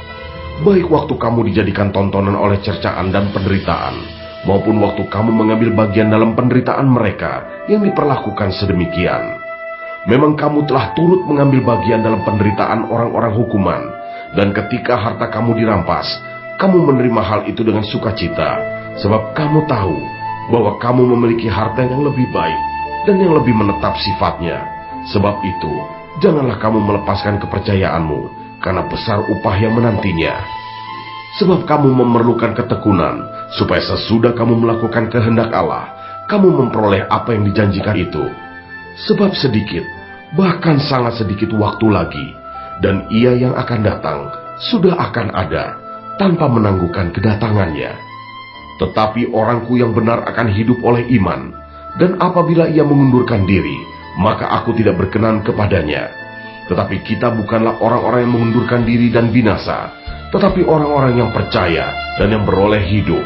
Speaker 1: Baik waktu kamu dijadikan tontonan oleh cercaan dan penderitaan, maupun waktu kamu mengambil bagian dalam penderitaan mereka yang diperlakukan sedemikian. Memang kamu telah turut mengambil bagian dalam penderitaan orang-orang hukuman, dan ketika harta kamu dirampas, kamu menerima hal itu dengan sukacita, sebab kamu tahu bahwa kamu memiliki harta yang lebih baik dan yang lebih menetap sifatnya. Sebab itu, janganlah kamu melepaskan kepercayaanmu, karena besar upah yang menantinya. Sebab kamu memerlukan ketekunan, supaya sesudah kamu melakukan kehendak Allah, kamu memperoleh apa yang dijanjikan itu. Sebab sedikit, bahkan sangat sedikit waktu lagi, dan Ia yang akan datang sudah akan ada, tanpa menangguhkan kedatangannya. Tetapi orangku yang benar akan hidup oleh iman, dan apabila ia mengundurkan diri, maka aku tidak berkenan kepadanya. Tetapi kita bukanlah orang-orang yang mengundurkan diri dan binasa, tetapi orang-orang yang percaya dan yang beroleh hidup.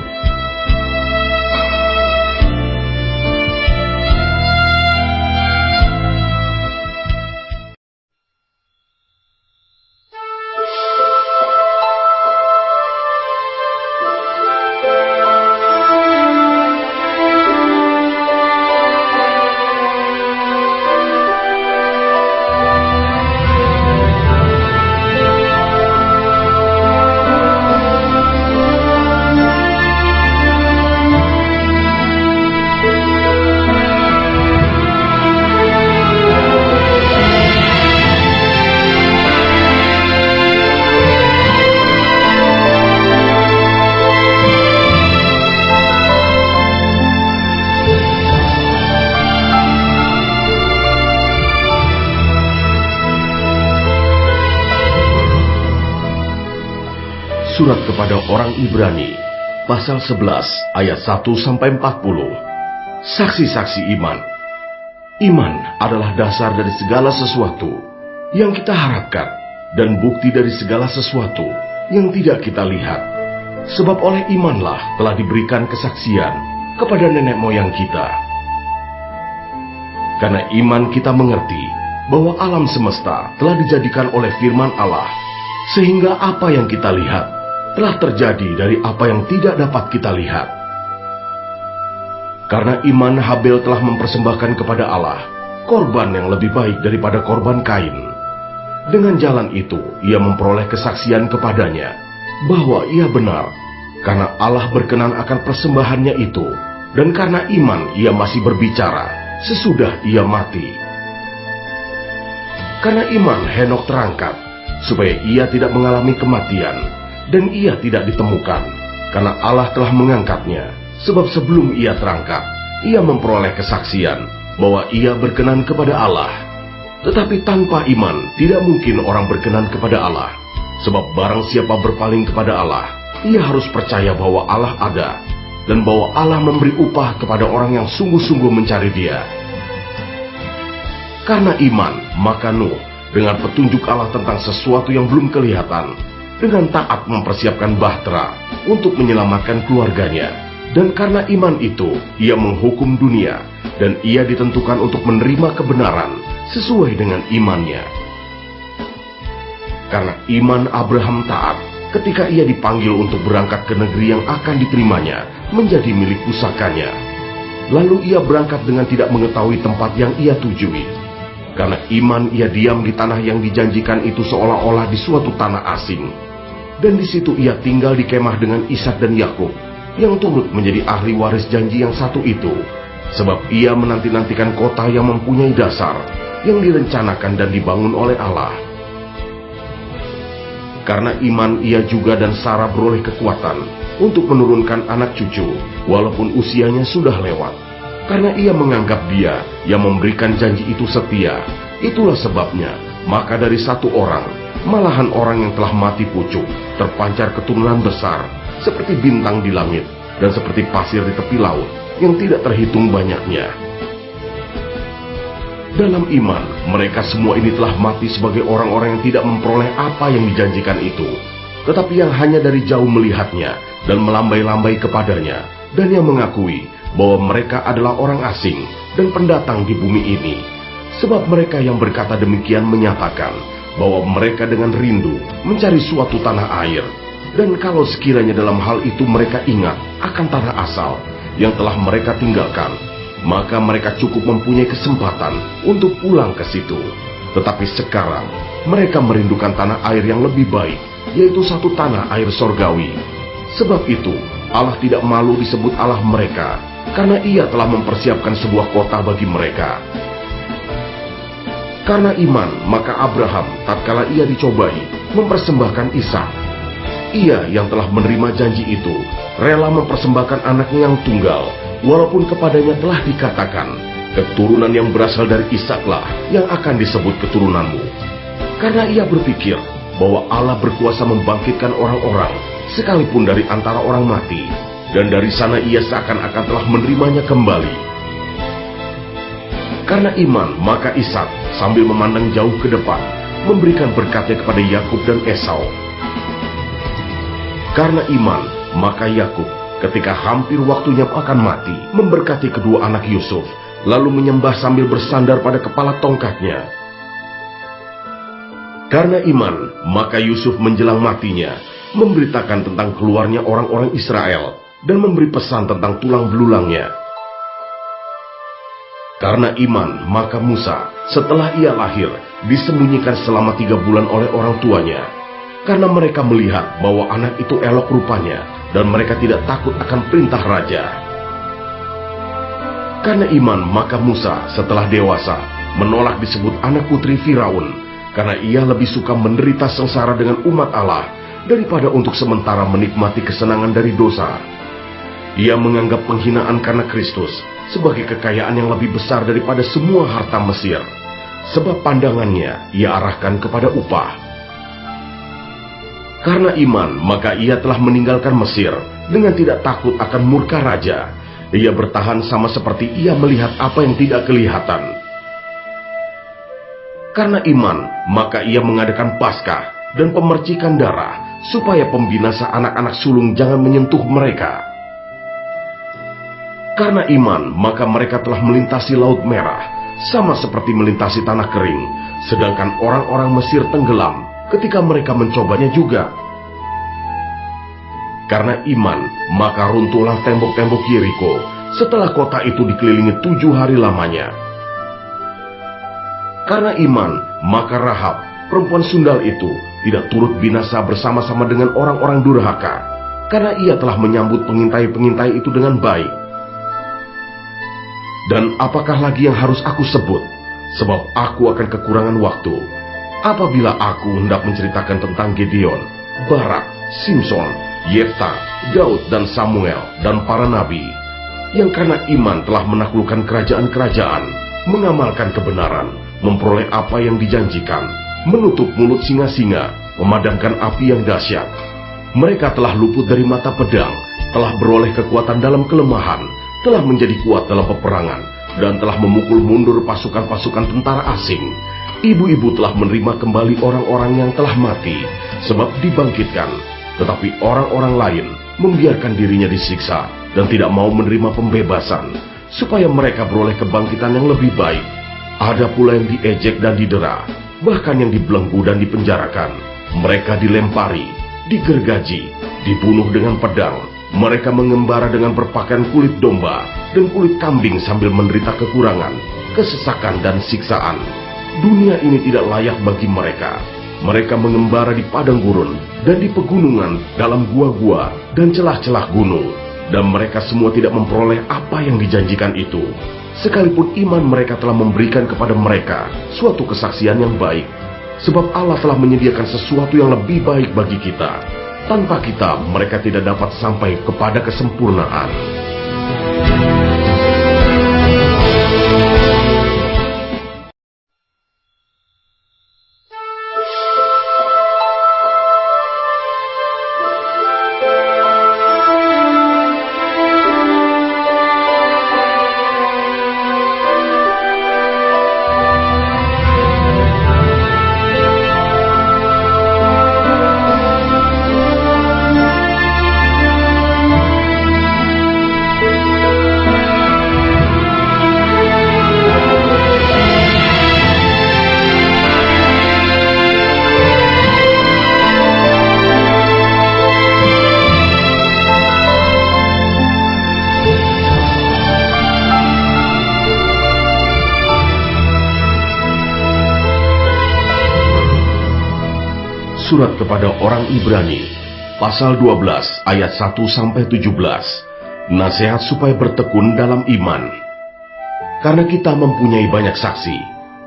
Speaker 1: Surat kepada orang Ibrani, pasal 11, ayat 1-40. Saksi-saksi iman. Iman adalah dasar dari segala sesuatu yang kita harapkan, dan bukti dari segala sesuatu yang tidak kita lihat. Sebab oleh imanlah telah diberikan kesaksian kepada nenek moyang kita. Karena iman kita mengerti bahwa alam semesta telah dijadikan oleh firman Allah, sehingga apa yang kita lihat telah terjadi dari apa yang tidak dapat kita lihat. Karena iman, Habel telah mempersembahkan kepada Allah korban yang lebih baik daripada korban Kain. Dengan jalan itu, ia memperoleh kesaksian kepadanya bahwa ia benar, karena Allah berkenan akan persembahannya itu, dan karena iman ia masih berbicara sesudah ia mati. Karena iman Henokh terangkat, supaya ia tidak mengalami kematian, dan ia tidak ditemukan, karena Allah telah mengangkatnya. Sebab sebelum ia terangkat, ia memperoleh kesaksian bahwa ia berkenan kepada Allah. Tetapi tanpa iman tidak mungkin orang berkenan kepada Allah. Sebab barang siapa berpaling kepada Allah, ia harus percaya bahwa Allah ada, dan bahwa Allah memberi upah kepada orang yang sungguh-sungguh mencari Dia. Karena iman, maka Nuh dengan petunjuk Allah tentang sesuatu yang belum kelihatan, dengan taat mempersiapkan bahtera untuk menyelamatkan keluarganya. Dan karena iman itu, ia menghukum dunia, dan ia ditentukan untuk menerima kebenaran sesuai dengan imannya. Karena iman Abraham taat ketika ia dipanggil untuk berangkat ke negeri yang akan diterimanya menjadi milik pusakanya. Lalu ia berangkat dengan tidak mengetahui tempat yang ia tujui. Karena iman ia diam di tanah yang dijanjikan itu seolah-olah di suatu tanah asing. Dan di situ ia tinggal di kemah dengan Ishak dan Yakub, yang turut menjadi ahli waris janji yang satu itu. Sebab ia menanti-nantikan kota yang mempunyai dasar, yang direncanakan dan dibangun oleh Allah. Karena iman ia juga dan Sarah beroleh kekuatan untuk menurunkan anak cucu, walaupun usianya sudah lewat. Karena ia menganggap Dia yang memberikan janji itu setia. Itulah sebabnya, maka dari satu orang, malahan orang yang telah mati pucuk, terpancar keturunan besar, seperti bintang di langit, dan seperti pasir di tepi laut, yang tidak terhitung banyaknya. Dalam iman, mereka semua ini telah mati sebagai orang-orang yang tidak memperoleh apa yang dijanjikan itu, tetapi yang hanya dari jauh melihatnya, dan melambai-lambai kepadanya, dan yang mengakui bahwa mereka adalah orang asing, dan pendatang di bumi ini. Sebab mereka yang berkata demikian menyatakan bahwa mereka dengan rindu mencari suatu tanah air. Dan kalau sekiranya dalam hal itu mereka ingat akan tanah asal yang telah mereka tinggalkan, maka mereka cukup mempunyai kesempatan untuk pulang ke situ. Tetapi sekarang mereka merindukan tanah air yang lebih baik, yaitu satu tanah air sorgawi. Sebab itu Allah tidak malu disebut Allah mereka, karena Ia telah mempersiapkan sebuah kota bagi mereka. Karena iman, maka Abraham tatkala ia dicobai mempersembahkan Ishak. Ia yang telah menerima janji itu rela mempersembahkan anaknya yang tunggal, walaupun kepadanya telah dikatakan, keturunan yang berasal dari Ishaklah yang akan disebut keturunanmu. Karena ia berpikir bahwa Allah berkuasa membangkitkan orang-orang sekalipun dari antara orang mati, dan dari sana ia seakan-akan telah menerimanya kembali. Karena iman, maka Ishak sambil memandang jauh ke depan memberikan berkatnya kepada Yakub dan Esau. Karena iman, maka Yakub ketika hampir waktunya akan mati memberkati kedua anak Yusuf, lalu menyembah sambil bersandar pada kepala tongkatnya. Karena iman, maka Yusuf menjelang matinya memberitakan tentang keluarnya orang-orang Israel dan memberi pesan tentang tulang belulangnya. Karena iman, maka Musa setelah ia lahir disembunyikan selama 3 bulan oleh orang tuanya, karena mereka melihat bahwa anak itu elok rupanya dan mereka tidak takut akan perintah raja. Karena iman, maka Musa setelah dewasa menolak disebut anak putri Firaun, karena ia lebih suka menderita sengsara dengan umat Allah daripada untuk sementara menikmati kesenangan dari dosa. Ia menganggap penghinaan karena Kristus sebagai kekayaan yang lebih besar daripada semua harta Mesir, sebab pandangannya ia arahkan kepada upah. Karena iman, maka ia telah meninggalkan Mesir dengan tidak takut akan murka raja. Ia bertahan sama seperti ia melihat apa yang tidak kelihatan. Karena iman, maka ia mengadakan Paskah dan pemercikan darah, supaya pembinasa anak-anak sulung jangan menyentuh mereka. Karena iman, maka mereka telah melintasi Laut Merah, sama seperti melintasi tanah kering, sedangkan orang-orang Mesir tenggelam ketika mereka mencobanya juga. Karena iman, maka runtuhlah tembok-tembok Yeriko setelah kota itu dikelilingi 7 hari lamanya. Karena iman, maka Rahab, perempuan sundal itu, tidak turut binasa bersama-sama dengan orang-orang durhaka, karena ia telah menyambut pengintai-pengintai itu dengan baik. Dan apakah lagi yang harus aku sebut? Sebab aku akan kekurangan waktu. Apabila aku hendak menceritakan tentang Gideon, Barak, Simson, Yefta, Daud dan Samuel dan para nabi, yang karena iman telah menaklukkan kerajaan-kerajaan, mengamalkan kebenaran, memperoleh apa yang dijanjikan, menutup mulut singa-singa, memadamkan api yang dahsyat. Mereka telah luput dari mata pedang, telah beroleh kekuatan dalam kelemahan, telah menjadi kuat dalam peperangan, dan telah memukul mundur pasukan-pasukan tentara asing. Ibu-ibu telah menerima kembali orang-orang yang telah mati, sebab dibangkitkan. Tetapi orang-orang lain membiarkan dirinya disiksa, dan tidak mau menerima pembebasan, supaya mereka beroleh kebangkitan yang lebih baik. Ada pula yang diejek dan didera, bahkan yang dibelenggu dan dipenjarakan. Mereka dilempari, digergaji, dibunuh dengan pedang. Mereka mengembara dengan berpakaian kulit domba dan kulit kambing sambil menderita kekurangan, kesesakan dan siksaan. Dunia ini tidak layak bagi mereka. Mereka mengembara di padang gurun dan di pegunungan, dalam gua-gua dan celah-celah gunung. Dan mereka semua tidak memperoleh apa yang dijanjikan itu, sekalipun iman mereka telah memberikan kepada mereka suatu kesaksian yang baik. Sebab Allah telah menyediakan sesuatu yang lebih baik bagi kita. Tanpa kita, mereka tidak dapat sampai kepada kesempurnaan. Surat kepada orang Ibrani, pasal 12 ayat 1-17. Nasihat supaya bertekun dalam iman. Karena kita mempunyai banyak saksi,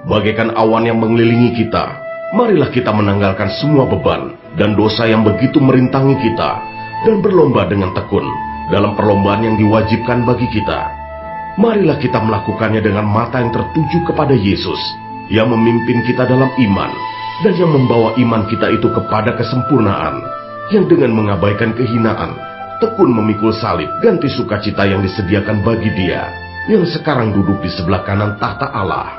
Speaker 1: bagaikan awan yang mengelilingi kita, marilah kita menanggalkan semua beban dan dosa yang begitu merintangi kita, dan berlomba dengan tekun dalam perlombaan yang diwajibkan bagi kita. Marilah kita melakukannya dengan mata yang tertuju kepada Yesus, yang memimpin kita dalam iman, dan yang membawa iman kita itu kepada kesempurnaan, yang dengan mengabaikan kehinaan, tekun memikul salib ganti sukacita yang disediakan bagi Dia, yang sekarang duduk di sebelah kanan tahta Allah.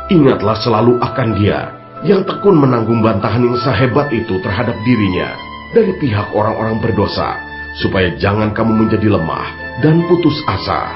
Speaker 1: Ingatlah selalu akan Dia, yang tekun menanggung bantahan yang sehebat itu terhadap dirinya, dari pihak orang-orang berdosa, supaya jangan kamu menjadi lemah dan putus asa.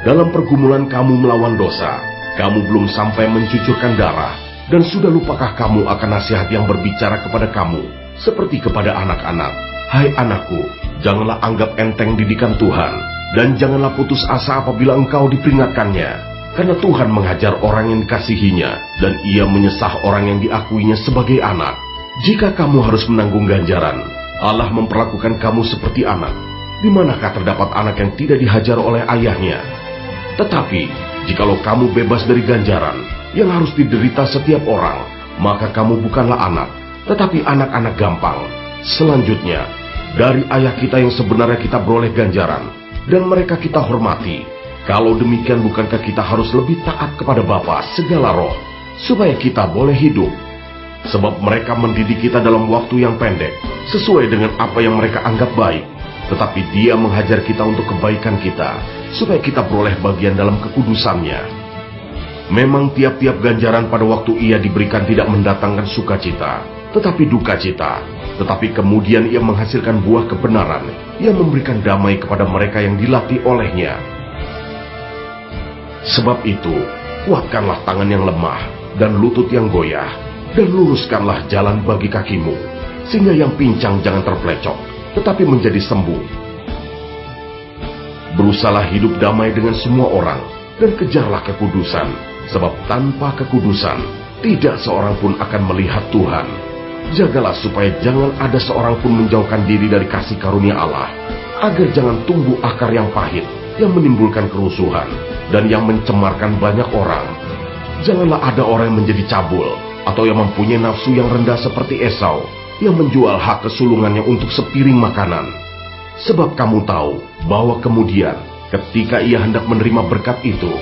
Speaker 1: Dalam pergumulan kamu melawan dosa, kamu belum sampai mencucurkan darah, dan sudah lupakah kamu akan nasihat yang berbicara kepada kamu, seperti kepada anak-anak? Hai anakku, janganlah anggap enteng didikan Tuhan, dan janganlah putus asa apabila engkau diperingatkannya, karena Tuhan menghajar orang yang dikasihinya, dan Ia menyesah orang yang diakuinya sebagai anak. Jika kamu harus menanggung ganjaran, Allah memperlakukan kamu seperti anak. Di manakah terdapat anak yang tidak dihajar oleh ayahnya? Tetapi, jikalau kamu bebas dari ganjaran yang harus diderita setiap orang, maka kamu bukanlah anak, tetapi anak-anak gampang. Selanjutnya, dari ayah kita yang sebenarnya kita beroleh ganjaran, dan mereka kita hormati. Kalau demikian, bukankah kita harus lebih taat kepada Bapa segala roh, supaya kita boleh hidup? Sebab mereka mendidik kita dalam waktu yang pendek, sesuai dengan apa yang mereka anggap baik. Tetapi Dia menghajar kita untuk kebaikan kita, supaya kita beroleh bagian dalam kekudusannya. Memang tiap-tiap ganjaran pada waktu ia diberikan tidak mendatangkan sukacita, tetapi duka cita. Tetapi kemudian ia menghasilkan buah kebenaran, yang memberikan damai kepada mereka yang dilatih olehnya. Sebab itu, kuatkanlah tangan yang lemah dan lutut yang goyah, dan luruskanlah jalan bagi kakimu, sehingga yang pincang jangan terpelecok, tetapi menjadi sembuh. Berusahalah hidup damai dengan semua orang, dan kejarlah kekudusan, sebab tanpa kekudusan, tidak seorang pun akan melihat Tuhan. Jagalah supaya jangan ada seorang pun menjauhkan diri dari kasih karunia Allah, agar jangan tumbuh akar yang pahit, yang menimbulkan kerusuhan, dan yang mencemarkan banyak orang. Janganlah ada orang yang menjadi cabul, atau yang mempunyai nafsu yang rendah seperti Esau, yang menjual hak kesulungannya untuk sepiring makanan. Sebab kamu tahu bahwa kemudian ketika ia hendak menerima berkat itu,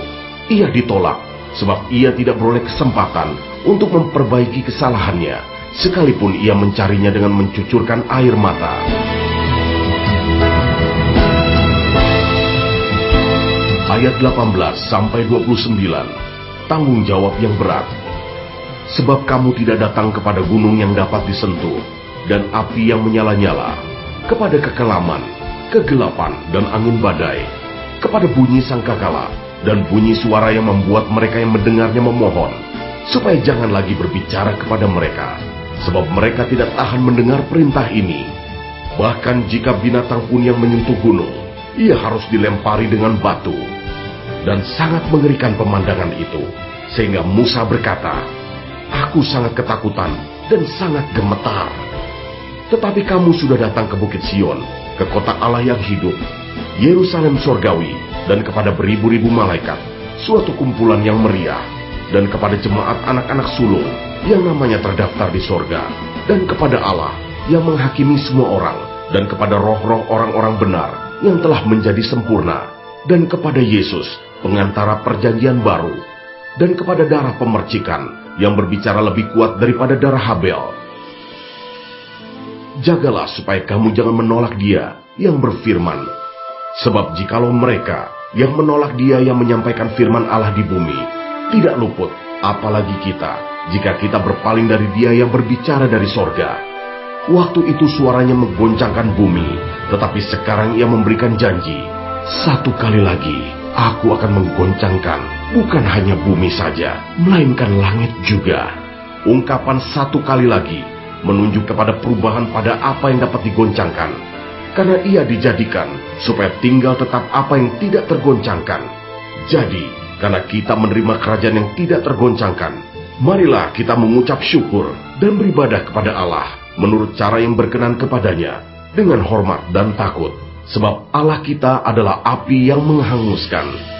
Speaker 1: ia ditolak, sebab ia tidak beroleh kesempatan untuk memperbaiki kesalahannya, sekalipun ia mencarinya dengan mencucurkan air mata. Ayat 18-29, tanggung jawab yang berat. Sebab kamu tidak datang kepada gunung yang dapat disentuh, dan api yang menyala-nyala, kepada kekelaman, kegelapan, dan angin badai, kepada bunyi sangkakala, dan bunyi suara yang membuat mereka yang mendengarnya memohon, supaya jangan lagi berbicara kepada mereka, sebab mereka tidak tahan mendengar perintah ini. Bahkan jika binatang pun yang menyentuh gunung, ia harus dilempari dengan batu. Dan sangat mengerikan pemandangan itu, sehingga Musa berkata, "Aku sangat ketakutan dan sangat gemetar." Tetapi kamu sudah datang ke Bukit Sion, ke kota Allah yang hidup, Yerusalem sorgawi, dan kepada beribu-ribu malaikat, suatu kumpulan yang meriah, dan kepada jemaat anak-anak sulung yang namanya terdaftar di sorga, dan kepada Allah yang menghakimi semua orang, dan kepada roh-roh orang-orang benar yang telah menjadi sempurna, dan kepada Yesus, pengantara perjanjian baru, dan kepada darah pemercikan yang berbicara lebih kuat daripada darah Habel. Jagalah supaya kamu jangan menolak Dia yang berfirman. Sebab jikalau mereka yang menolak Dia yang menyampaikan firman Allah di bumi tidak luput, apalagi kita, jika kita berpaling dari Dia yang berbicara dari sorga. Waktu itu suaranya menggoncangkan bumi, tetapi sekarang Ia memberikan janji, satu kali lagi Aku akan menggoncangkan bukan hanya bumi saja, melainkan langit juga. Ungkapan satu kali lagi menunjuk kepada perubahan pada apa yang dapat digoncangkan, karena ia dijadikan supaya tinggal tetap apa yang tidak tergoncangkan. Jadi, karena kita menerima kerajaan yang tidak tergoncangkan, marilah kita mengucap syukur dan beribadah kepada Allah menurut cara yang berkenan kepadanya, dengan hormat dan takut, sebab Allah kita adalah api yang menghanguskan.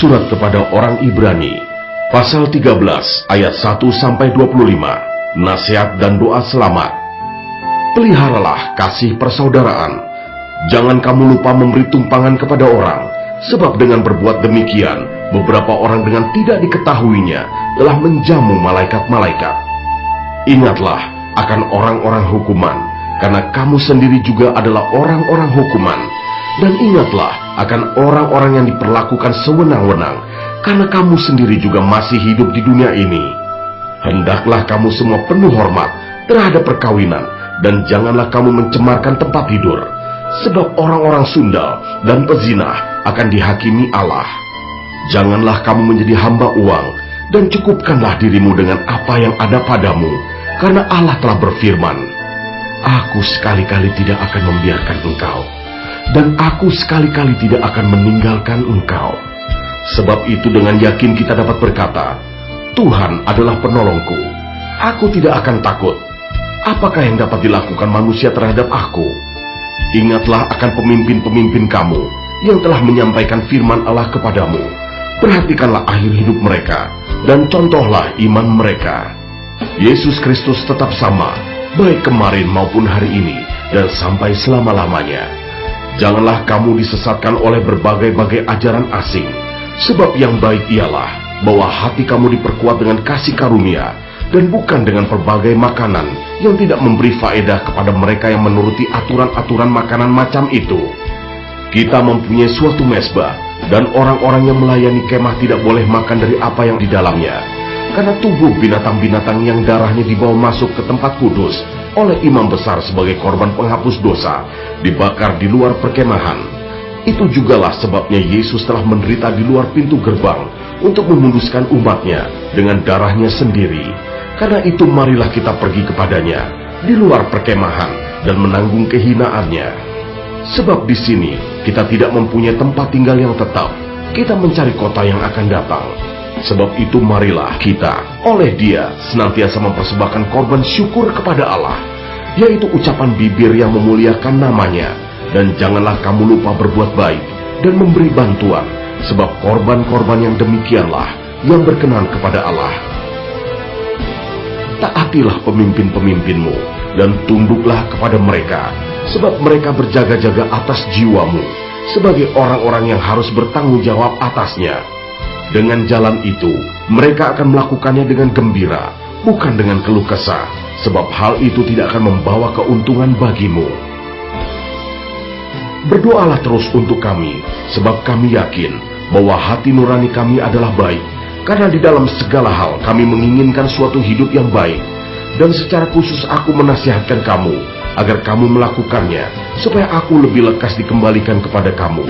Speaker 1: Surat kepada orang Ibrani, pasal 13 ayat 1-25, nasihat dan doa selamat. Peliharalah kasih persaudaraan. Jangan kamu lupa memberi tumpangan kepada orang, sebab dengan berbuat demikian, beberapa orang dengan tidak diketahuinya telah menjamu malaikat-malaikat. Ingatlah akan orang-orang hukuman, karena kamu sendiri juga adalah orang-orang hukuman. Dan ingatlah akan orang-orang yang diperlakukan sewenang-wenang, karena kamu sendiri juga masih hidup di dunia ini. Hendaklah kamu semua penuh hormat terhadap perkawinan, dan janganlah kamu mencemarkan tempat tidur, sebab orang-orang sundal dan pezinah akan dihakimi Allah. Janganlah kamu menjadi hamba uang, dan cukupkanlah dirimu dengan apa yang ada padamu, karena Allah telah berfirman, Aku sekali-kali tidak akan membiarkan engkau, dan aku sekali-kali tidak akan meninggalkan engkau. Sebab itu dengan yakin kita dapat berkata, Tuhan adalah penolongku, aku tidak akan takut. Apakah yang dapat dilakukan manusia terhadap aku? Ingatlah akan pemimpin-pemimpin kamu yang telah menyampaikan firman Allah kepadamu. Perhatikanlah akhir hidup mereka, dan contohlah iman mereka. Yesus Kristus tetap sama, baik kemarin maupun hari ini, dan sampai selama-lamanya. Janganlah kamu disesatkan oleh berbagai-bagai ajaran asing, sebab yang baik ialah bahwa hati kamu diperkuat dengan kasih karunia, dan bukan dengan berbagai makanan yang tidak memberi faedah kepada mereka yang menuruti aturan-aturan makanan macam itu. Kita mempunyai suatu mezbah, dan orang-orang yang melayani kemah tidak boleh makan dari apa yang di dalamnya, karena tubuh binatang-binatang yang darahnya dibawa masuk ke tempat kudus oleh imam besar sebagai korban penghapus dosa, dibakar di luar perkemahan. Itu jugalah sebabnya Yesus telah menderita di luar pintu gerbang untuk memuduskan umatnya dengan darahnya sendiri. Karena itu marilah kita pergi kepadanya di luar perkemahan dan menanggung kehinaannya. Sebab di sini kita tidak mempunyai tempat tinggal yang tetap, kita mencari kota yang akan datang. Sebab itu marilah kita oleh Dia senantiasa mempersembahkan korban syukur kepada Allah, yaitu ucapan bibir yang memuliakan namanya. Dan janganlah kamu lupa berbuat baik dan memberi bantuan, sebab korban-korban yang demikianlah yang berkenan kepada Allah. Taatilah pemimpin-pemimpinmu dan tunduklah kepada mereka, sebab mereka berjaga-jaga atas jiwamu sebagai orang-orang yang harus bertanggung jawab atasnya. Dengan jalan itu, mereka akan melakukannya dengan gembira, bukan dengan keluh kesah, sebab hal itu tidak akan membawa keuntungan bagimu. Berdoalah terus untuk kami, sebab kami yakin bahwa hati nurani kami adalah baik, karena di dalam segala hal kami menginginkan suatu hidup yang baik. Dan secara khusus aku menasihatkan kamu, agar kamu melakukannya, supaya aku lebih lekas dikembalikan kepada kamu.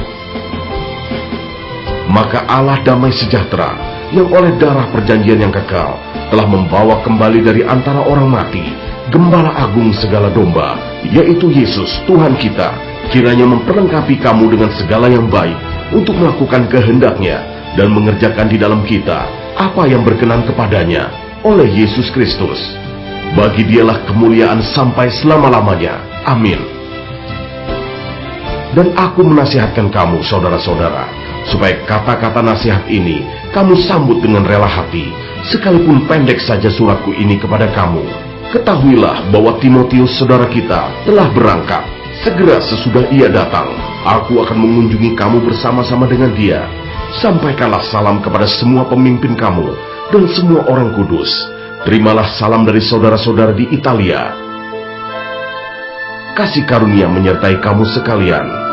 Speaker 1: Maka Allah damai sejahtera, yang oleh darah perjanjian yang kekal, telah membawa kembali dari antara orang mati, Gembala Agung segala domba, yaitu Yesus Tuhan kita, kiranya memperlengkapi kamu dengan segala yang baik, untuk melakukan kehendak-Nya, dan mengerjakan di dalam kita apa yang berkenan kepadanya, oleh Yesus Kristus. Bagi Dialah kemuliaan sampai selama-lamanya. Amin. Dan aku menasihatkan kamu, saudara-saudara, supaya kata-kata nasihat ini kamu sambut dengan rela hati, sekalipun pendek saja suratku ini kepada kamu. Ketahuilah bahwa Timotius saudara kita telah berangkat, Segera sesudah ia datang, aku akan mengunjungi kamu bersama-sama dengan dia. Sampaikanlah salam kepada semua pemimpin kamu dan semua orang kudus. Terimalah salam dari saudara-saudara di Italia. Kasih karunia menyertai kamu sekalian.